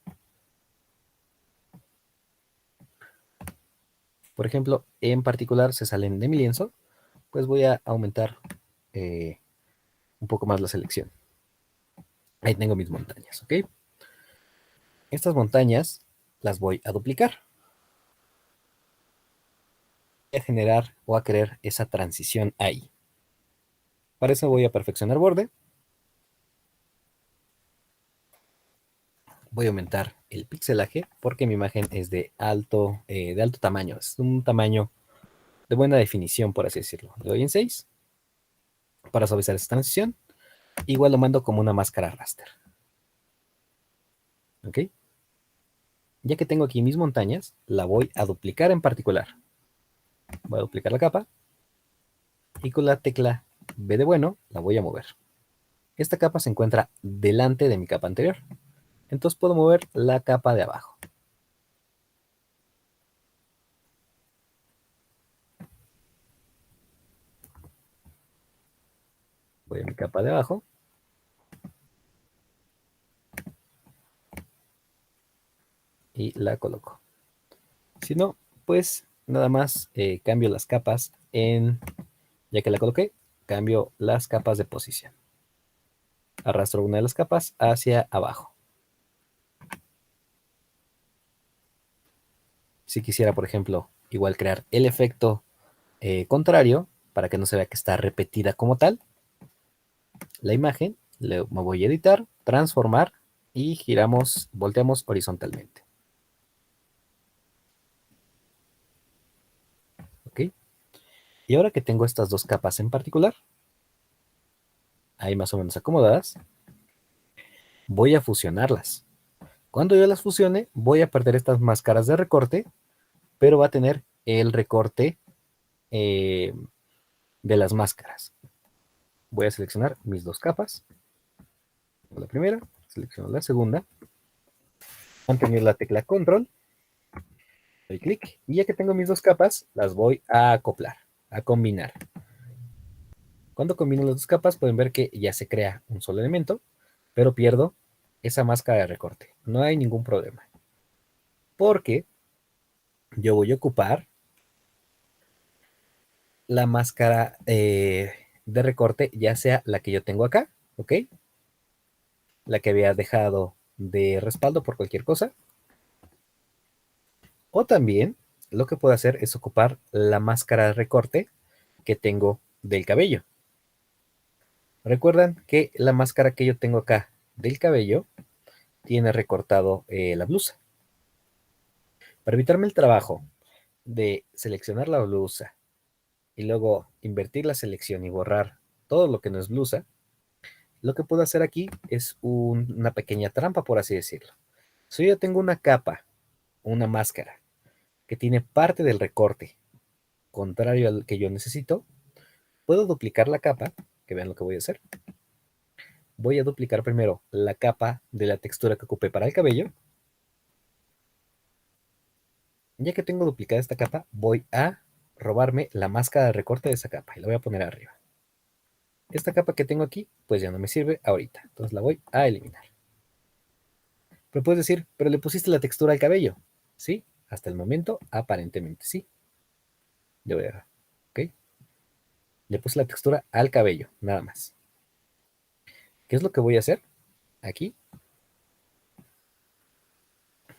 Por ejemplo, en particular se salen de mi lienzo, pues voy a aumentar un poco más la selección. Ahí tengo mis montañas, ¿ok? Estas montañas las voy a duplicar. Voy a generar o a crear esa transición ahí. Para eso voy a perfeccionar borde. Voy a aumentar el pixelaje porque mi imagen es de alto tamaño. Es un tamaño de buena definición, por así decirlo. Le doy en 6 para suavizar esta transición. Igual lo mando como una máscara raster. ¿Ok? Ya que tengo aquí mis montañas, la voy a duplicar en particular. Voy a duplicar la capa y con la tecla B de bueno la voy a mover. Esta capa se encuentra delante de mi capa anterior. Entonces puedo mover la capa de abajo. Voy a mi capa de abajo. Y la coloco. Si no, pues nada más cambio las capas ya que la coloqué, cambio las capas de posición. Arrastro una de las capas hacia abajo. Si quisiera, por ejemplo, igual crear el efecto contrario, para que no se vea que está repetida como tal, la imagen Me voy a editar, transformar y giramos, volteamos horizontalmente. ¿Ok? Y ahora que tengo estas dos capas en particular, ahí más o menos acomodadas, voy a fusionarlas. Cuando yo las fusione, voy a perder estas máscaras de recorte, pero va a tener el recorte eh, de las máscaras. Voy a seleccionar mis dos capas. La primera, selecciono la segunda, mantener la tecla control, doy clic, y ya que tengo mis dos capas, las voy a acoplar, a combinar. Cuando combino las dos capas, pueden ver que ya se crea un solo elemento, pero pierdo esa máscara de recorte. No hay ningún problema, porque yo voy a ocupar la máscara de recorte, ya sea la que yo tengo acá, ¿ok? La que había dejado de respaldo por cualquier cosa. O también lo que puedo hacer es ocupar la máscara de recorte que tengo del cabello. Recuerdan que la máscara que yo tengo acá del cabello tiene recortado la blusa. Para evitarme el trabajo de seleccionar la blusa y luego invertir la selección y borrar todo lo que no es blusa, lo que puedo hacer aquí es una pequeña trampa, por así decirlo. Si yo tengo una capa, una máscara, que tiene parte del recorte contrario al que yo necesito, puedo duplicar la capa, que vean lo que voy a hacer. Voy a duplicar primero la capa de la textura que ocupé para el cabello. Ya que tengo duplicada esta capa, voy a robarme la máscara de recorte de esa capa y la voy a poner arriba. Esta capa que tengo aquí, pues ya no me sirve ahorita, entonces la voy a eliminar. Pero puedes decir, pero le pusiste la textura al cabello. Sí, hasta el momento aparentemente sí. Yo voy a, ¿ok? Le puse la textura al cabello, nada más. ¿Qué es lo que voy a hacer? Aquí,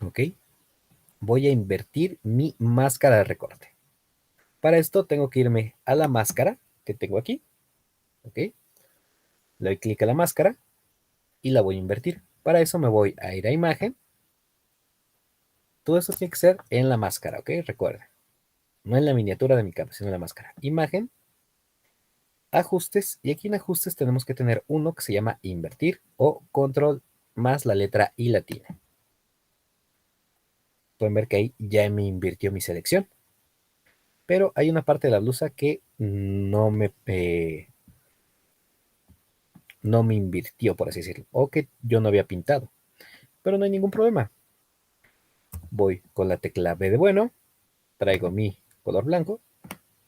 ¿ok? Voy a invertir mi máscara de recorte. Para esto tengo que irme a la máscara que tengo aquí, ¿ok? Le doy clic a la máscara y la voy a invertir. Para eso me voy a ir a imagen. Todo eso tiene que ser en la máscara, ¿ok? Recuerda. No en la miniatura de mi capa, sino en la máscara. Imagen, ajustes, y aquí en ajustes tenemos que tener uno que se llama invertir o control más la letra I latina. Pueden ver que ahí ya me invirtió mi selección, pero hay una parte de la blusa que no me invirtió, por así decirlo, o que yo no había pintado, pero no hay ningún problema. Voy con la tecla B de bueno, traigo mi color blanco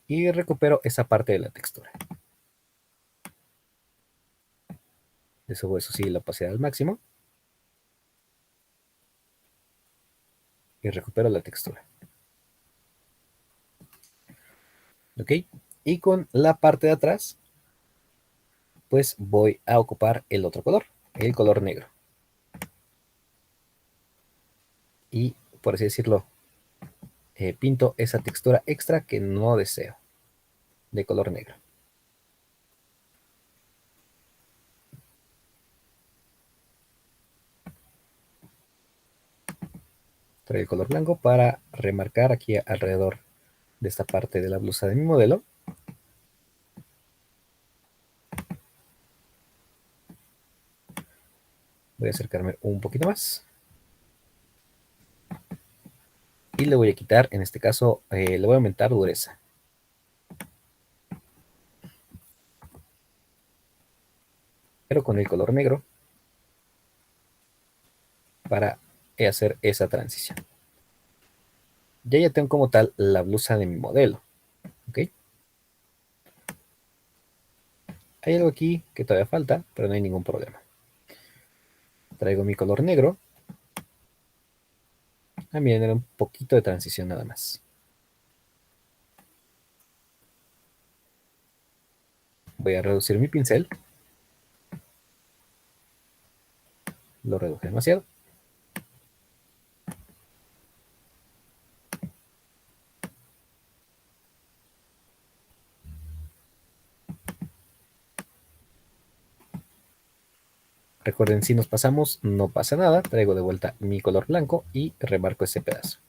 y recupero esa parte de la textura. Le subo eso sí la opacidad al máximo y recupero la textura. ¿Ok? Y con la parte de atrás, pues voy a ocupar el otro color, el color negro. Y por así decirlo, pinto esa textura extra que no deseo, de color negro. Traigo el color blanco para remarcar aquí alrededor de esta parte de la blusa de mi modelo. Voy a acercarme un poquito más. Y le voy a quitar, en este caso, le voy a aumentar dureza. Pero con el color negro para hacer esa transición. Ya tengo como tal la blusa de mi modelo. ¿Ok? Hay algo aquí que todavía falta, pero no hay ningún problema. Traigo mi color negro. También era un poquito de transición nada más. Voy a reducir mi pincel. Lo reduje demasiado. Recuerden, si nos pasamos, no pasa nada. Traigo de vuelta mi color blanco y remarco ese pedazo.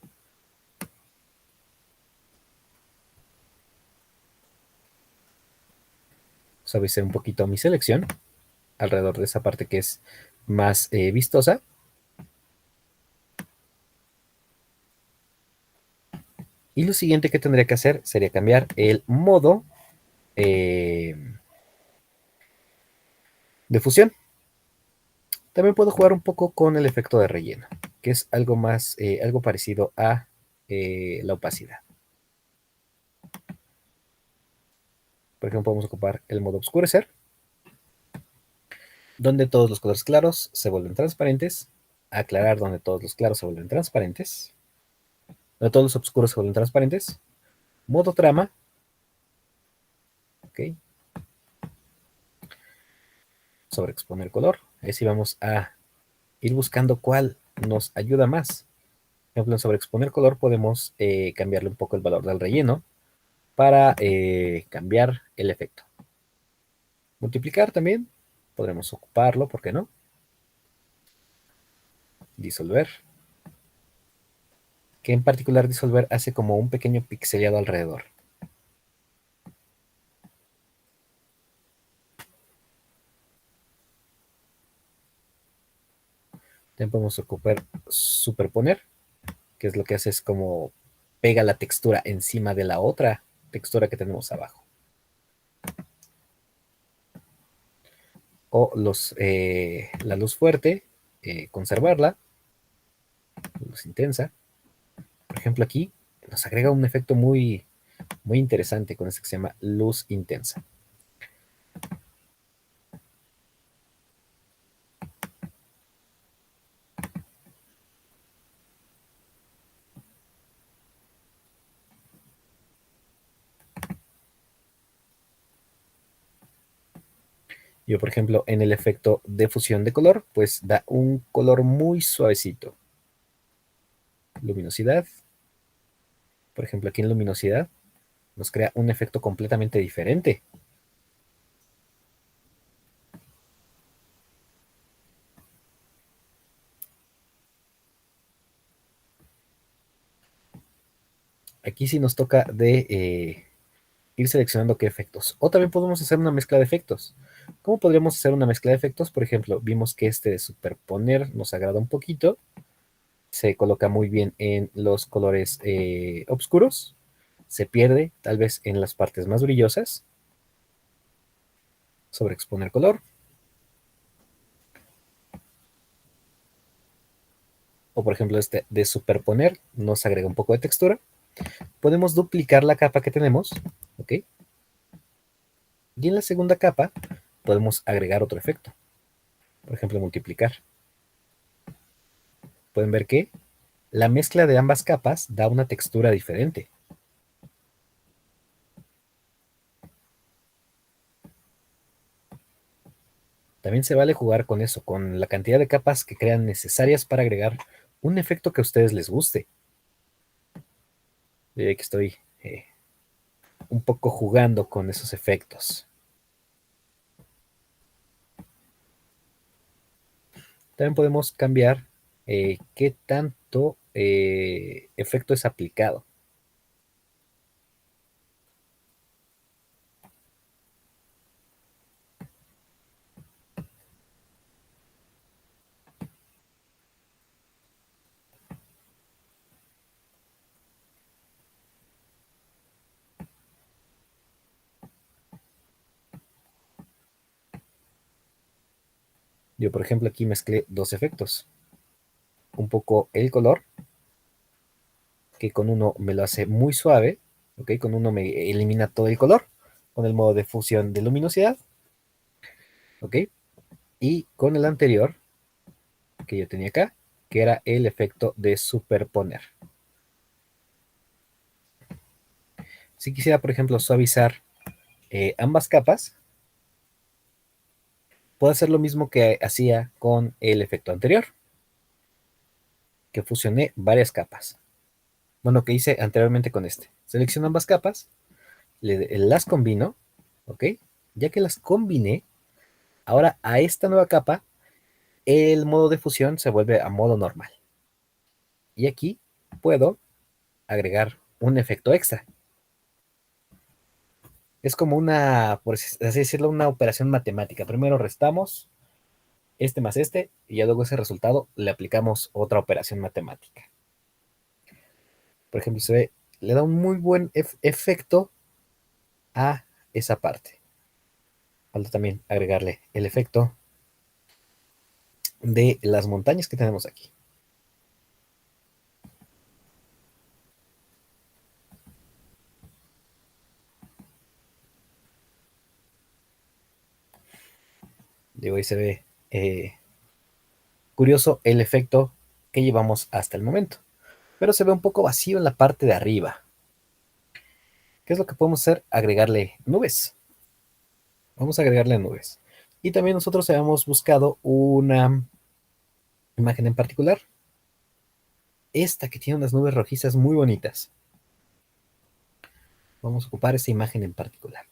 Suavicé un poquito mi selección alrededor de esa parte que es más vistosa. Y lo siguiente que tendría que hacer sería cambiar el modo de fusión. También puedo jugar un poco con el efecto de relleno, que es algo más, algo parecido a la opacidad. Por ejemplo, vamos a ocupar el modo oscurecer, donde todos los colores claros se vuelven transparentes. Aclarar, donde todos los claros se vuelven transparentes. Donde todos los oscuros se vuelven transparentes. Modo trama. Ok. Sobreexponer color. Ahí sí vamos a ir buscando cuál nos ayuda más. Por ejemplo, en sobreexponer color podemos cambiarle un poco el valor del relleno para cambiar el efecto. Multiplicar también. Podremos ocuparlo, ¿por qué no? Disolver. Que en particular disolver hace como un pequeño pixelado alrededor. También podemos ocupar superponer, que es lo que hace es como pega la textura encima de la otra textura que tenemos abajo. O la luz fuerte, conservarla, luz intensa. Por ejemplo, aquí nos agrega un efecto muy, muy interesante con este que se llama luz intensa. Yo, por ejemplo, en el efecto de fusión de color, pues da un color muy suavecito. Luminosidad. Por ejemplo, aquí en luminosidad nos crea un efecto completamente diferente. Aquí sí nos toca de ir seleccionando qué efectos. O también podemos hacer una mezcla de efectos. ¿Cómo podríamos hacer una mezcla de efectos? Por ejemplo, vimos que este de superponer nos agrada un poquito. Se coloca muy bien en los colores oscuros. Se pierde tal vez en las partes más brillosas. Sobreexponer color. O por ejemplo este de superponer nos agrega un poco de textura. Podemos duplicar la capa que tenemos. ¿Ok? Y en la segunda capa podemos agregar otro efecto. Por ejemplo, multiplicar. Pueden ver que la mezcla de ambas capas da una textura diferente. También se vale jugar con eso, con la cantidad de capas que crean necesarias para agregar un efecto que a ustedes les guste. Yo ya que estoy un poco jugando con esos efectos. También podemos cambiar qué tanto efecto es aplicado. Yo, por ejemplo, aquí mezclé dos efectos. Un poco el color, que con uno me lo hace muy suave, ¿ok? Con uno me elimina todo el color, con el modo de fusión de luminosidad, ¿ok? Y con el anterior, que yo tenía acá, que era el efecto de superponer. Si quisiera, por ejemplo, suavizar ambas capas, puedo hacer lo mismo que hacía con el efecto anterior, que fusioné varias capas. Bueno, que hice anteriormente con este. Selecciono ambas capas, las combino, ¿ok? Ya que las combiné, ahora a esta nueva capa el modo de fusión se vuelve a modo normal. Y aquí puedo agregar un efecto extra. Es como una, por así decirlo, una operación matemática. Primero restamos este más este, y ya luego ese resultado le aplicamos otra operación matemática. Por ejemplo, se ve, le da un muy buen efecto a esa parte. Falta también agregarle el efecto de las montañas que tenemos aquí. Digo, ahí se ve curioso el efecto que llevamos hasta el momento. Pero se ve un poco vacío en la parte de arriba. ¿Qué es lo que podemos hacer? Agregarle nubes. Vamos a agregarle nubes. Y también nosotros habíamos buscado una imagen en particular. Esta que tiene unas nubes rojizas muy bonitas. Vamos a ocupar esta imagen en particular.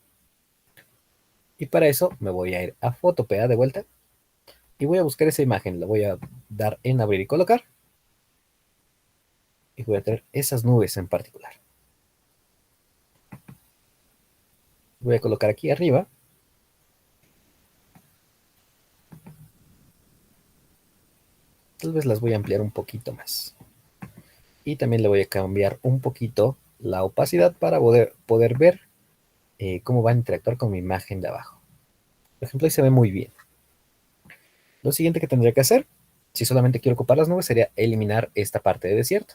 Y para eso me voy a ir a Photopea de vuelta. Y voy a buscar esa imagen. La voy a dar en abrir y colocar. Y voy a tener esas nubes en particular. Voy a colocar aquí arriba. Tal vez las voy a ampliar un poquito más. Y también le voy a cambiar un poquito la opacidad para poder ver cómo van a interactuar con mi imagen de abajo. Por ejemplo, ahí se ve muy bien. Lo siguiente que tendría que hacer, si solamente quiero ocupar las nubes, sería eliminar esta parte de desierto.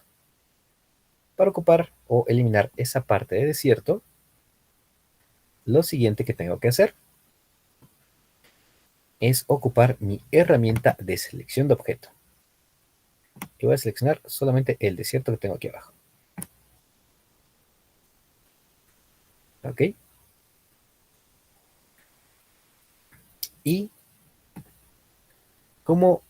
Para ocupar o eliminar esa parte de desierto, lo siguiente que tengo que hacer es ocupar mi herramienta de selección de objeto. Y voy a seleccionar solamente el desierto que tengo aquí abajo. ¿Ok? Y como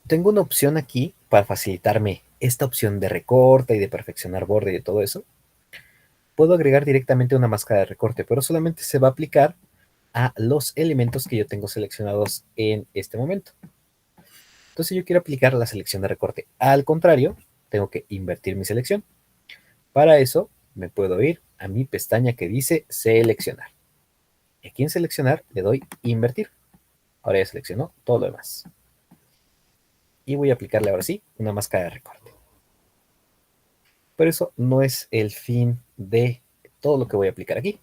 tengo una opción aquí para facilitarme esta opción de recorte y de perfeccionar borde y de todo eso, puedo agregar directamente una máscara de recorte, pero solamente se va a aplicar a los elementos que yo tengo seleccionados en este momento. Entonces, si yo quiero aplicar la selección de recorte al contrario, tengo que invertir mi selección. Para eso, me puedo ir a mi pestaña que dice seleccionar. Aquí en seleccionar le doy invertir. Ahora ya seleccionó todo lo demás. Y voy a aplicarle ahora sí una máscara de recorte. Pero eso no es el fin de todo lo que voy a aplicar aquí.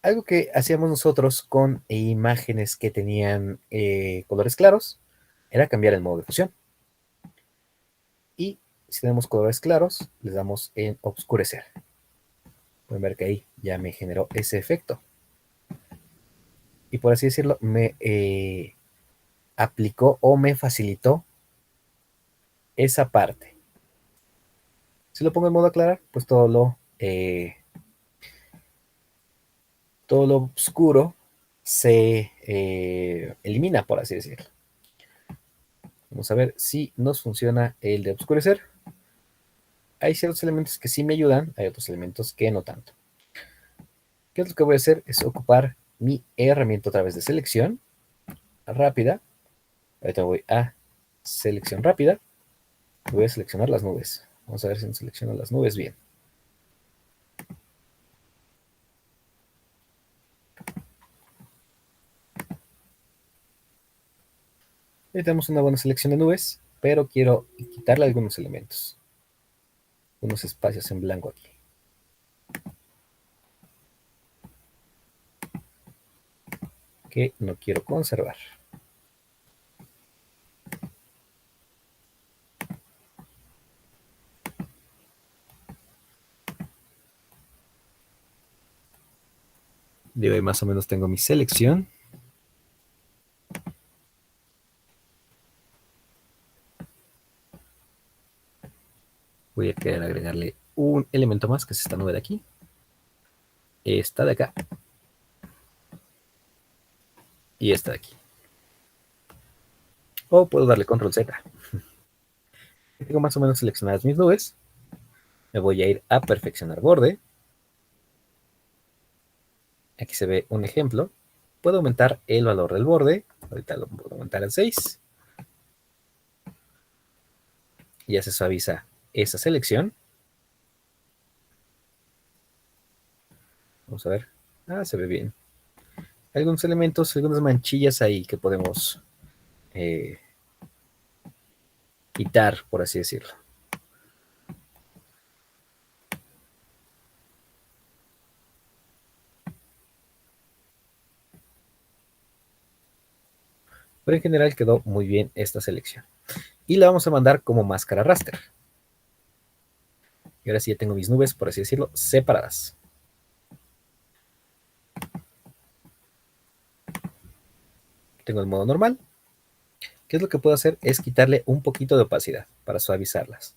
Algo que hacíamos nosotros con imágenes que tenían colores claros era cambiar el modo de fusión. Y si tenemos colores claros, les damos en oscurecer. Pueden ver que ahí ya me generó ese efecto. Y por así decirlo, me aplicó o me facilitó esa parte. Si lo pongo en modo aclarar, pues todo lo oscuro se elimina, por así decirlo. Vamos a ver si nos funciona el de oscurecer. Hay ciertos elementos que sí me ayudan, hay otros elementos que no tanto. ¿Qué es lo que voy a hacer? Es ocupar mi herramienta a través de selección rápida. Ahorita voy a selección rápida. Voy a seleccionar las nubes. Vamos a ver si selecciono las nubes bien. Ahí tenemos una buena selección de nubes, pero quiero quitarle algunos elementos. Unos espacios en blanco aquí. Que no quiero conservar. Digo, ahí más o menos tengo mi selección. Voy a querer agregarle un elemento más, que es esta nube de aquí. Esta de acá. Y esta de aquí. O puedo darle control Z. Tengo más o menos seleccionadas mis nubes. Me voy a ir a perfeccionar borde. Aquí se ve un ejemplo. puedo aumentar el valor del borde. Ahorita lo puedo aumentar al 6. Ya se suaviza esa selección. Vamos a ver. Se ve bien. Algunos elementos, algunas manchillas ahí que podemos quitar, por así decirlo. Pero en general quedó muy bien esta selección. Y la vamos a mandar como máscara raster. Y ahora sí ya tengo mis nubes, por así decirlo, separadas. Tengo el modo normal. ¿Qué es lo que puedo hacer? Es quitarle un poquito de opacidad para suavizarlas.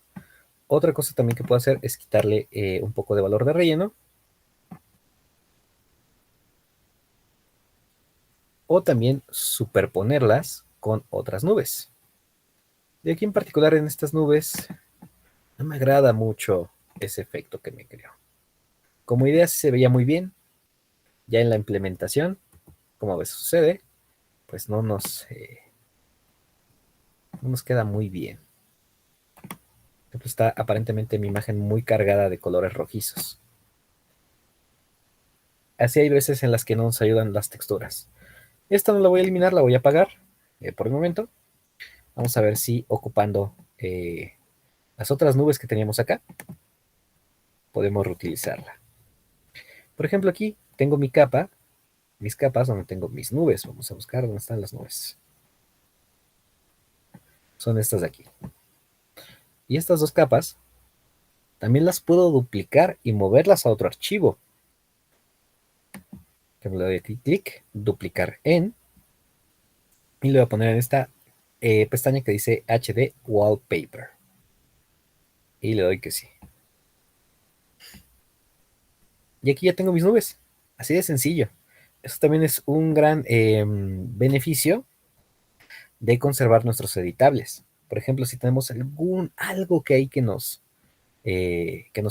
Otra cosa también que puedo hacer es quitarle un poco de valor de relleno. O también superponerlas con otras nubes. Y aquí en particular en estas nubes no me agrada mucho ese efecto que me creó. Como idea sí se veía muy bien. Ya en la implementación, como a veces sucede, pues no nos queda muy bien. Está aparentemente mi imagen muy cargada de colores rojizos. Así hay veces en las que no nos ayudan las texturas. Esta no la voy a eliminar, la voy a apagar por el momento. Vamos a ver si ocupando las otras nubes que teníamos acá, podemos reutilizarla. Por ejemplo, aquí tengo mi capa, mis capas donde tengo mis nubes. Vamos a buscar dónde están las nubes. Son estas de aquí. Y estas dos capas también las puedo duplicar y moverlas a otro archivo. Que le doy aquí clic, duplicar en, y le voy a poner en esta pestaña que dice HD Wallpaper. Y le doy que sí. Y aquí ya tengo mis nubes. Así de sencillo. Eso también es un gran beneficio de conservar nuestros editables. Por ejemplo, si tenemos algo que hay que nos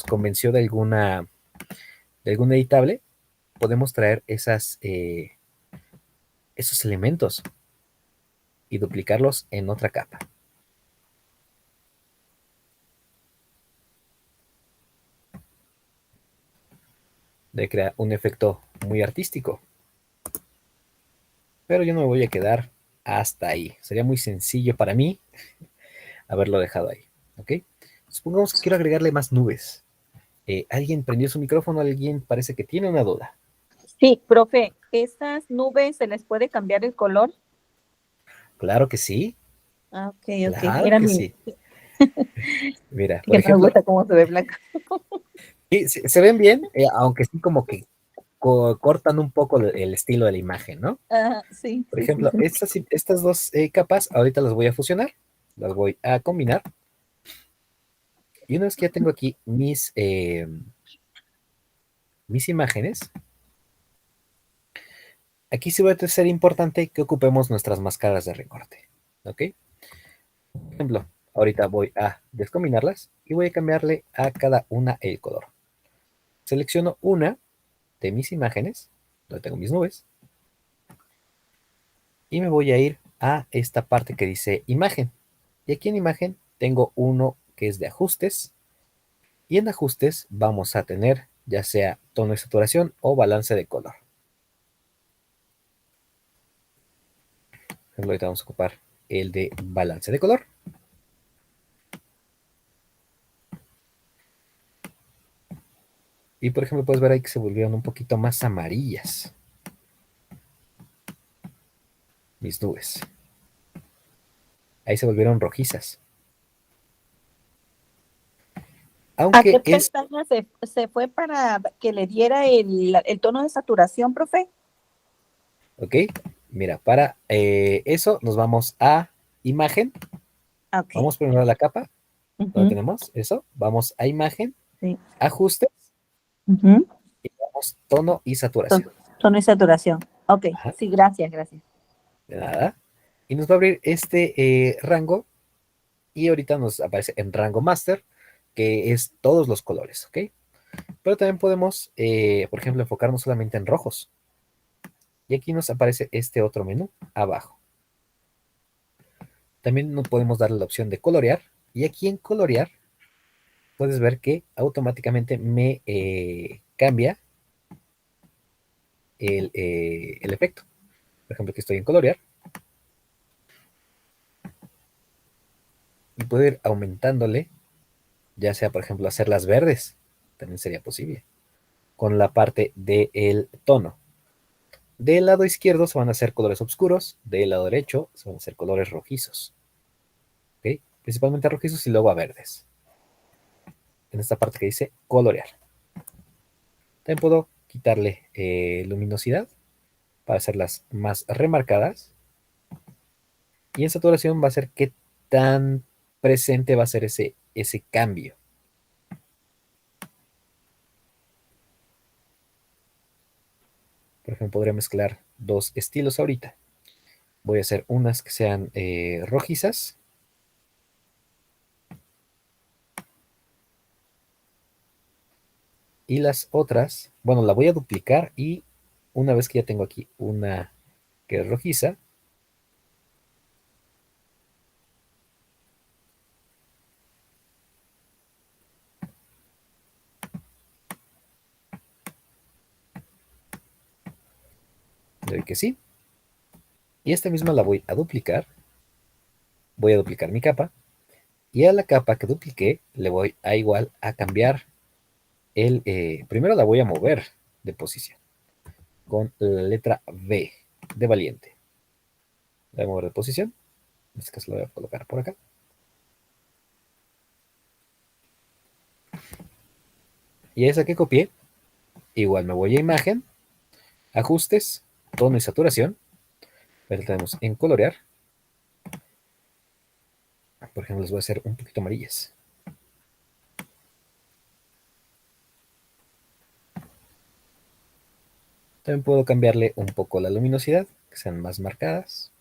convenció de algún editable, podemos traer esos elementos y duplicarlos en otra capa. De crear un efecto muy artístico. Pero yo no me voy a quedar hasta ahí. Sería muy sencillo para mí haberlo dejado ahí. ¿Ok? Supongamos que quiero agregarle más nubes. ¿Alguien prendió su micrófono? ¿Alguien parece que tiene una duda? Sí, profe, ¿estas nubes se les puede cambiar el color? Claro que sí. Ok. Claro Era que mi, sí. Mira, que por no me ejemplo, gusta cómo se ve blanco. se ven bien, aunque sí como que cortan un poco el estilo de la imagen, ¿no? Sí. Por ejemplo, estas dos capas ahorita las voy a fusionar, las voy a combinar. Y una vez que ya tengo aquí mis imágenes, aquí sí va a ser importante que ocupemos nuestras máscaras de recorte. ¿Ok? Por ejemplo, ahorita voy a descombinarlas y voy a cambiarle a cada una el color. Selecciono una de mis imágenes, donde tengo mis nubes, y me voy a ir a esta parte que dice imagen. Y aquí en imagen tengo uno que es de ajustes, y en ajustes vamos a tener ya sea tono de saturación o balance de color. Por ejemplo, ahorita vamos a ocupar el de balance de color. Y por ejemplo puedes ver ahí que se volvieron un poquito más amarillas mis nubes. Ahí se volvieron rojizas. ¿A qué Aunque es, pestaña se fue para que le diera el tono de saturación, profe? ok, mira, para eso nos vamos a imagen. Ok. Vamos primero a la capa, donde Ujú, tenemos eso. Vamos a imagen, sí. ajustes, Ujú. y vamos tono y Ton- saturación. Tono y saturación. Ok, Ajá, sí, gracias. de nada. Y nos va a abrir este rango, y ahorita nos aparece en rango master, que es todos los colores, ¿ok? Pero también podemos, por ejemplo, enfocarnos solamente en rojos. Y aquí nos aparece este otro menú abajo. También nos podemos darle la opción de colorear. Y aquí en colorear puedes ver que automáticamente me cambia el efecto. Por ejemplo, aquí estoy en colorear. Y puedo ir aumentándole, ya sea, por ejemplo, hacerlas verdes. También sería posible. Con la parte del tono. Del lado izquierdo se van a hacer colores oscuros. Del lado derecho se van a hacer colores rojizos. ¿Ok? Principalmente rojizos y luego a verdes. En esta parte que dice colorear. También puedo quitarle luminosidad para hacerlas más remarcadas. Y en saturación va a ser qué tan presente va a ser ese cambio. Por ejemplo, podría mezclar dos estilos ahorita. Voy a hacer unas que sean rojizas. Y las otras, bueno, la voy a duplicar y una vez que ya tengo aquí una que es rojiza, le doy que sí. Y esta misma la voy a duplicar. Voy a duplicar mi capa. Y a la capa que dupliqué le voy a igual a cambiar primero la voy a mover de posición con la letra V de valiente. La voy a mover de posición. En este caso la voy a colocar por acá. Y esa que copié, igual me voy a imagen, ajustes, tono y saturación. Ahora tenemos en colorear. Por ejemplo, les voy a hacer un poquito amarillas. También puedo cambiarle un poco la luminosidad, que sean más marcadas.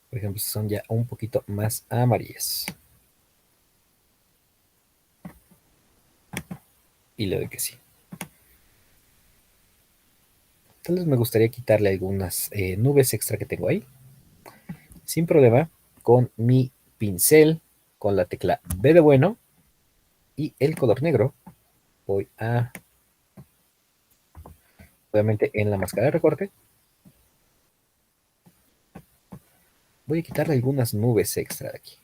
Por ejemplo, son ya un poquito más amarillas. Y le doy que sí. Tal vez me gustaría quitarle algunas nubes extra que tengo ahí. Sin problema, con mi pincel, con la tecla B de bueno y el color negro, voy a, obviamente en la máscara de recorte, voy a quitarle algunas nubes extra de aquí.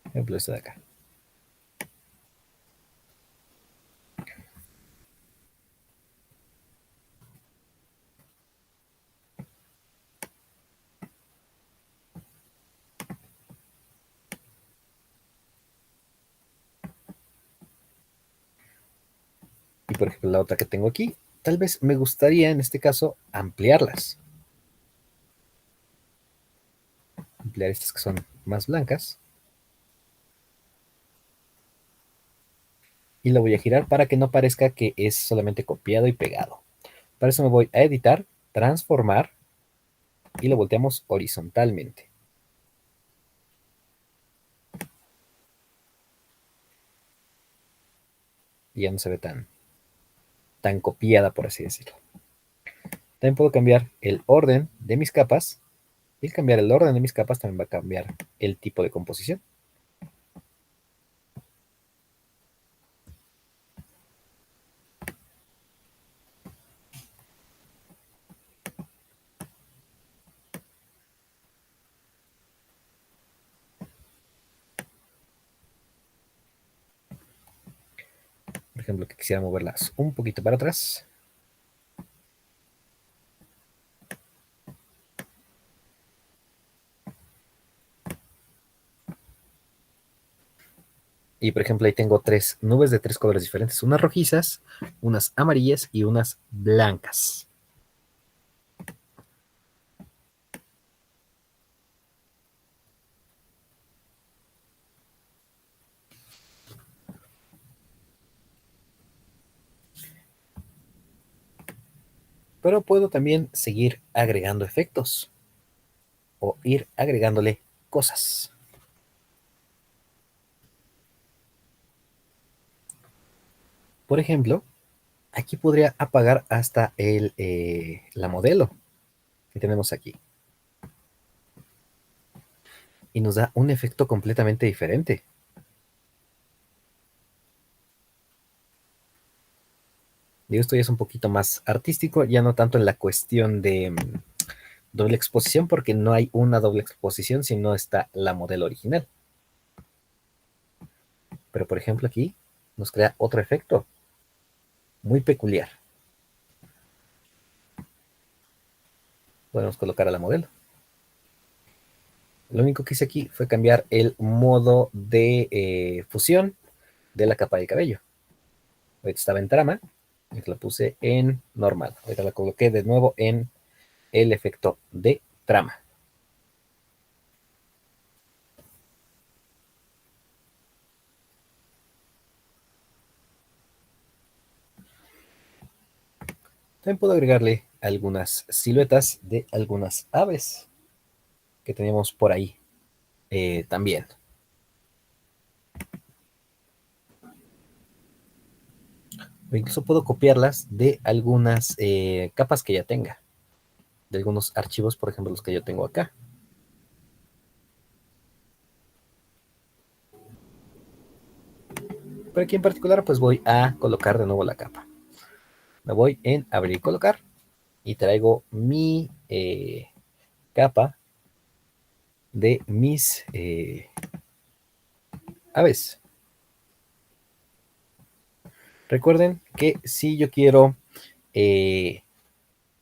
Por ejemplo, esta de acá. Y por ejemplo, la otra que tengo aquí, tal vez me gustaría en este caso ampliarlas. Ampliar estas que son más blancas. Y lo voy a girar para que no parezca que es solamente copiado y pegado. Para eso me voy a editar, transformar y lo volteamos horizontalmente. Y ya no se ve tan copiada, por así decirlo. También puedo cambiar el orden de mis capas. Y al cambiar el orden de mis capas también va a cambiar el tipo de composición. Por ejemplo, que quisiera moverlas un poquito para atrás. Y por ejemplo, ahí tengo tres nubes de tres colores diferentes. Unas rojizas, unas amarillas y unas blancas. Pero puedo también seguir agregando efectos o ir agregándole cosas. Por ejemplo, aquí podría apagar hasta la modelo que tenemos aquí. Y nos da un efecto completamente diferente. Digo, esto ya es un poquito más artístico, ya no tanto en la cuestión de doble exposición, porque no hay una doble exposición, sino está la modelo original. Pero por ejemplo aquí nos crea otro efecto muy peculiar. Podemos colocar a la modelo. Lo único que hice aquí fue cambiar el modo de fusión de la capa de cabello. Ahorita estaba en trama, y la puse en normal. Ahorita la coloqué de nuevo en el efecto de trama. También puedo agregarle algunas siluetas de algunas aves que tenemos por ahí también. O incluso puedo copiarlas de algunas capas que ya tenga. De algunos archivos, por ejemplo, los que yo tengo acá. Pero aquí en particular, pues voy a colocar de nuevo la capa. Me voy en abrir y colocar. Y traigo mi capa de mis aves. Recuerden que si yo quiero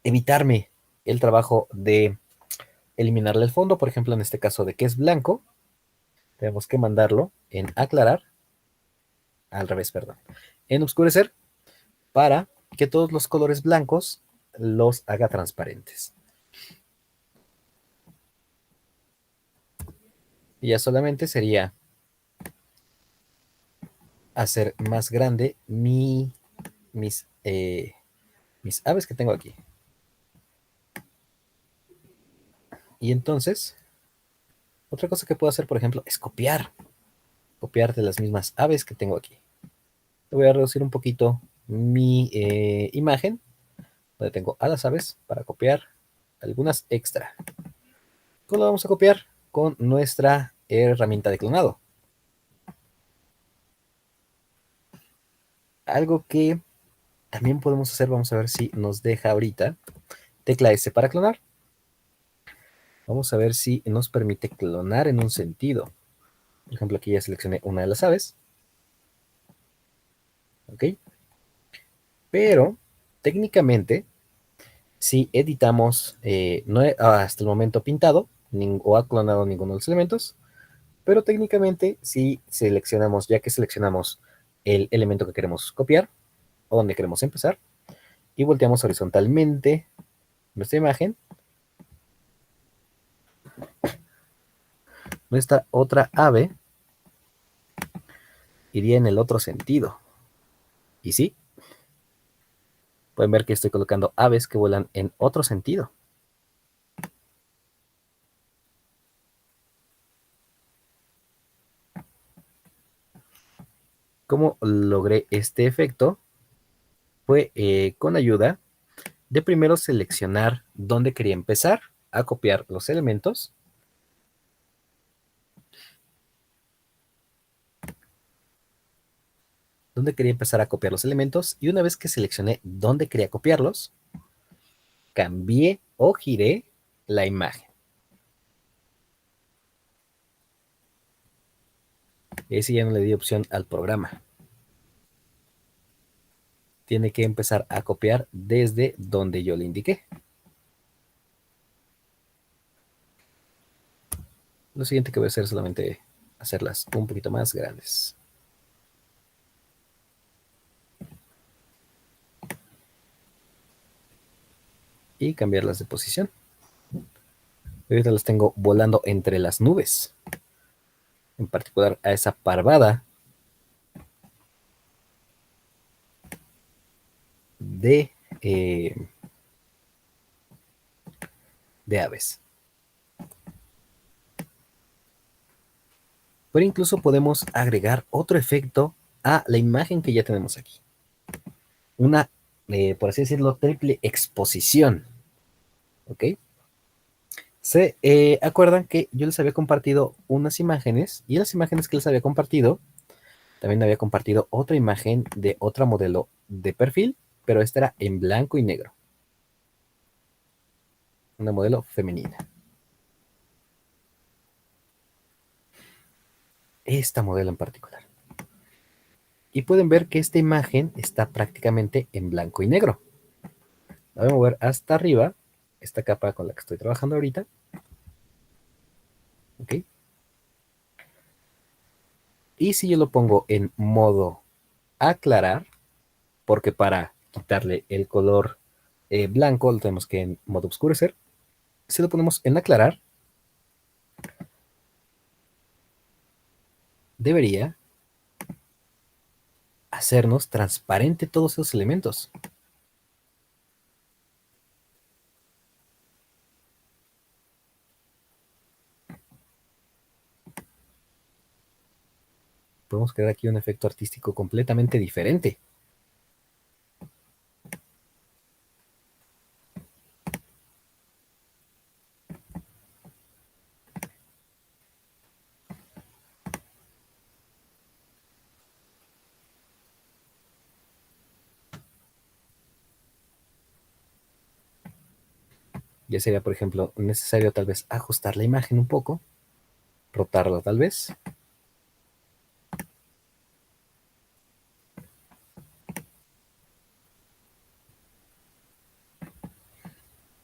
evitarme el trabajo de eliminarle el fondo, por ejemplo, en este caso de que es blanco, tenemos que mandarlo en aclarar, al revés, perdón, en oscurecer, para que todos los colores blancos los haga transparentes. Y ya solamente sería hacer más grande mis aves que tengo aquí. Y entonces, otra cosa que puedo hacer, por ejemplo, es copiar de las mismas aves que tengo aquí. Voy a reducir un poquito mi imagen, donde tengo a las aves, para copiar algunas extra. ¿Cómo lo vamos a copiar? Con nuestra herramienta de clonado. Algo que también podemos hacer, vamos a ver si nos deja ahorita, tecla S para clonar. Vamos a ver si nos permite clonar en un sentido. Por ejemplo, aquí ya seleccioné una de las aves. ¿Ok? Pero técnicamente, si editamos, no he hasta el momento pintado o ha clonado ninguno de los elementos, pero técnicamente si seleccionamos, ya que seleccionamos el elemento que queremos copiar o donde queremos empezar, y volteamos horizontalmente nuestra imagen, nuestra otra ave iría en el otro sentido. Y sí, pueden ver que estoy colocando aves que vuelan en otro sentido. ¿Cómo logré este efecto? Fue con ayuda de primero seleccionar dónde quería empezar a copiar los elementos. Dónde quería empezar a copiar los elementos. Y una vez que seleccioné dónde quería copiarlos, cambié o giré la imagen. Ese ya no le di opción al programa. Tiene que empezar a copiar desde donde yo le indiqué. Lo siguiente que voy a hacer es solamente hacerlas un poquito más grandes. Y cambiarlas de posición. Ahorita las tengo volando entre las nubes. En particular a esa parvada de de aves. Pero incluso podemos agregar otro efecto a la imagen que ya tenemos aquí. Una, por así decirlo, triple exposición. ¿Ok? Se acuerdan que yo les había compartido unas imágenes y en las imágenes que les había compartido, también había compartido otra imagen de otra modelo de perfil, pero esta era en blanco y negro. Una modelo femenina. Esta modelo en particular. Y pueden ver que esta imagen está prácticamente en blanco y negro. La voy a mover hasta arriba, esta capa con la que estoy trabajando ahorita. ¿Ok? Y si yo lo pongo en modo aclarar, porque para quitarle el color blanco lo tenemos que en modo oscurecer, si lo ponemos en aclarar, debería hacernos transparente todos esos elementos. Podemos crear aquí un efecto artístico completamente diferente. Ya sería, por ejemplo, necesario tal vez ajustar la imagen un poco, rotarla tal vez.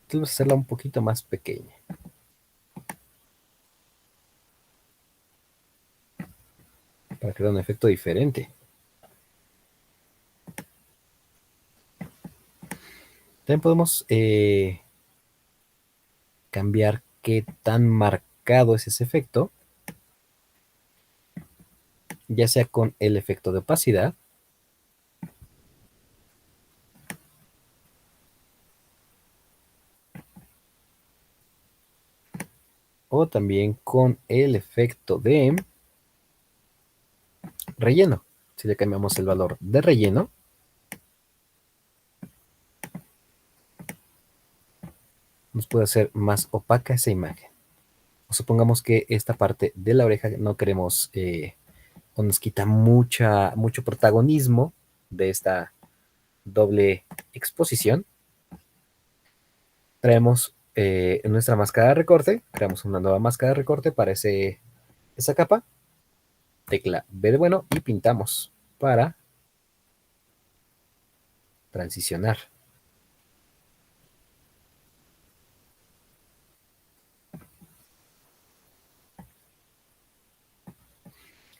Tal vez hacerla un poquito más pequeña. Para crear un efecto diferente. También podemos cambiar qué tan marcado es ese efecto, ya sea con el efecto de opacidad, o también con el efecto de relleno. Si le cambiamos el valor de relleno, nos puede hacer más opaca esa imagen. O supongamos que esta parte de la oreja no queremos, o nos quita mucho protagonismo de esta doble exposición. Traemos nuestra máscara de recorte, creamos una nueva máscara de recorte para esa capa, tecla B de bueno y pintamos para transicionar.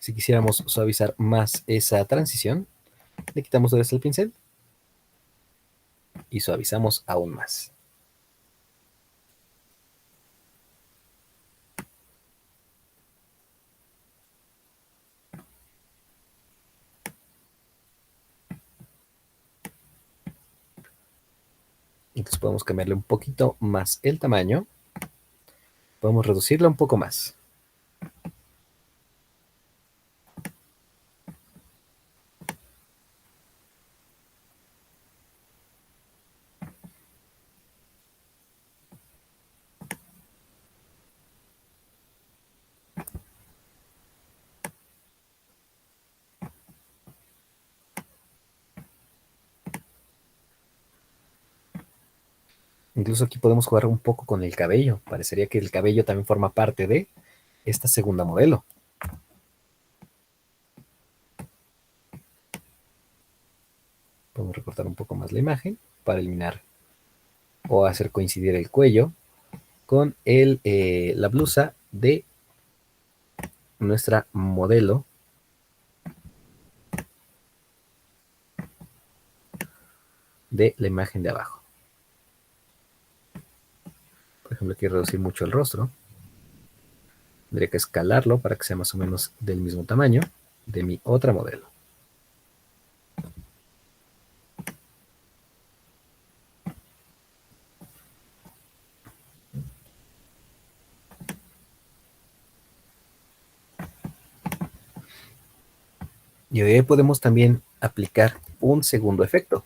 Si quisiéramos suavizar más esa transición, le quitamos otra vez el pincel y suavizamos aún más. Entonces podemos cambiarle un poquito más el tamaño. Podemos reducirla un poco más. Incluso aquí podemos jugar un poco con el cabello. Parecería que el cabello también forma parte de esta segunda modelo. Podemos recortar un poco más la imagen para eliminar o hacer coincidir el cuello con la blusa de nuestra modelo de la imagen de abajo. Por ejemplo, quiero reducir mucho el rostro. Tendría que escalarlo para que sea más o menos del mismo tamaño de mi otra modelo. Y hoy podemos también aplicar un segundo efecto.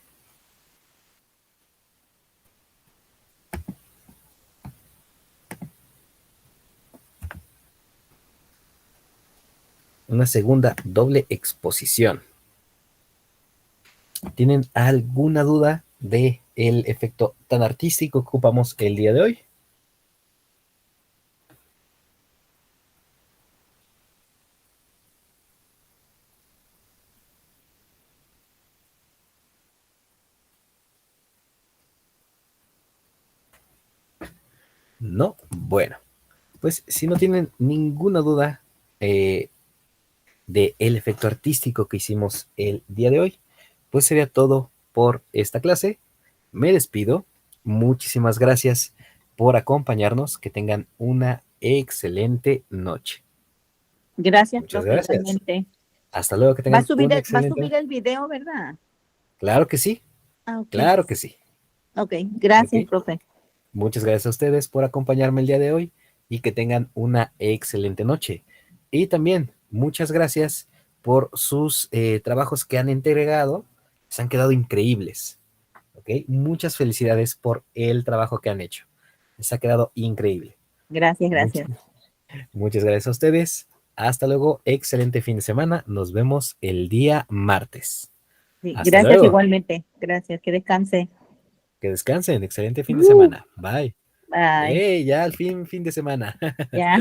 Una segunda doble exposición. ¿Tienen alguna duda del efecto tan artístico que ocupamos el día de hoy? No, bueno, pues si no tienen ninguna duda del efecto artístico que hicimos el día de hoy, pues sería todo por esta clase. Me despido. Muchísimas gracias por acompañarnos. Que tengan una excelente noche. Gracias, Muchas profe, gracias. igualmente. Hasta luego, que Va a tengan subir una va a excelente subir noche. el video, ¿verdad? Claro que sí, Ah, ok. claro que sí. Ok, gracias, Ok. profe. Muchas gracias a ustedes por acompañarme el día de hoy y que tengan una excelente noche. Y también muchas gracias por sus trabajos que han entregado. Se han quedado increíbles. ¿Ok? Muchas felicidades por el trabajo que han hecho. Les ha quedado increíble. Gracias, Muchas, gracias. muchas gracias a ustedes. Hasta luego. Excelente fin de semana. Nos vemos el día martes. Sí, Hasta gracias luego. igualmente. Gracias, que descanse. Que descansen. Excelente fin de semana. Bye. Bye. Ya al fin de semana. Ya.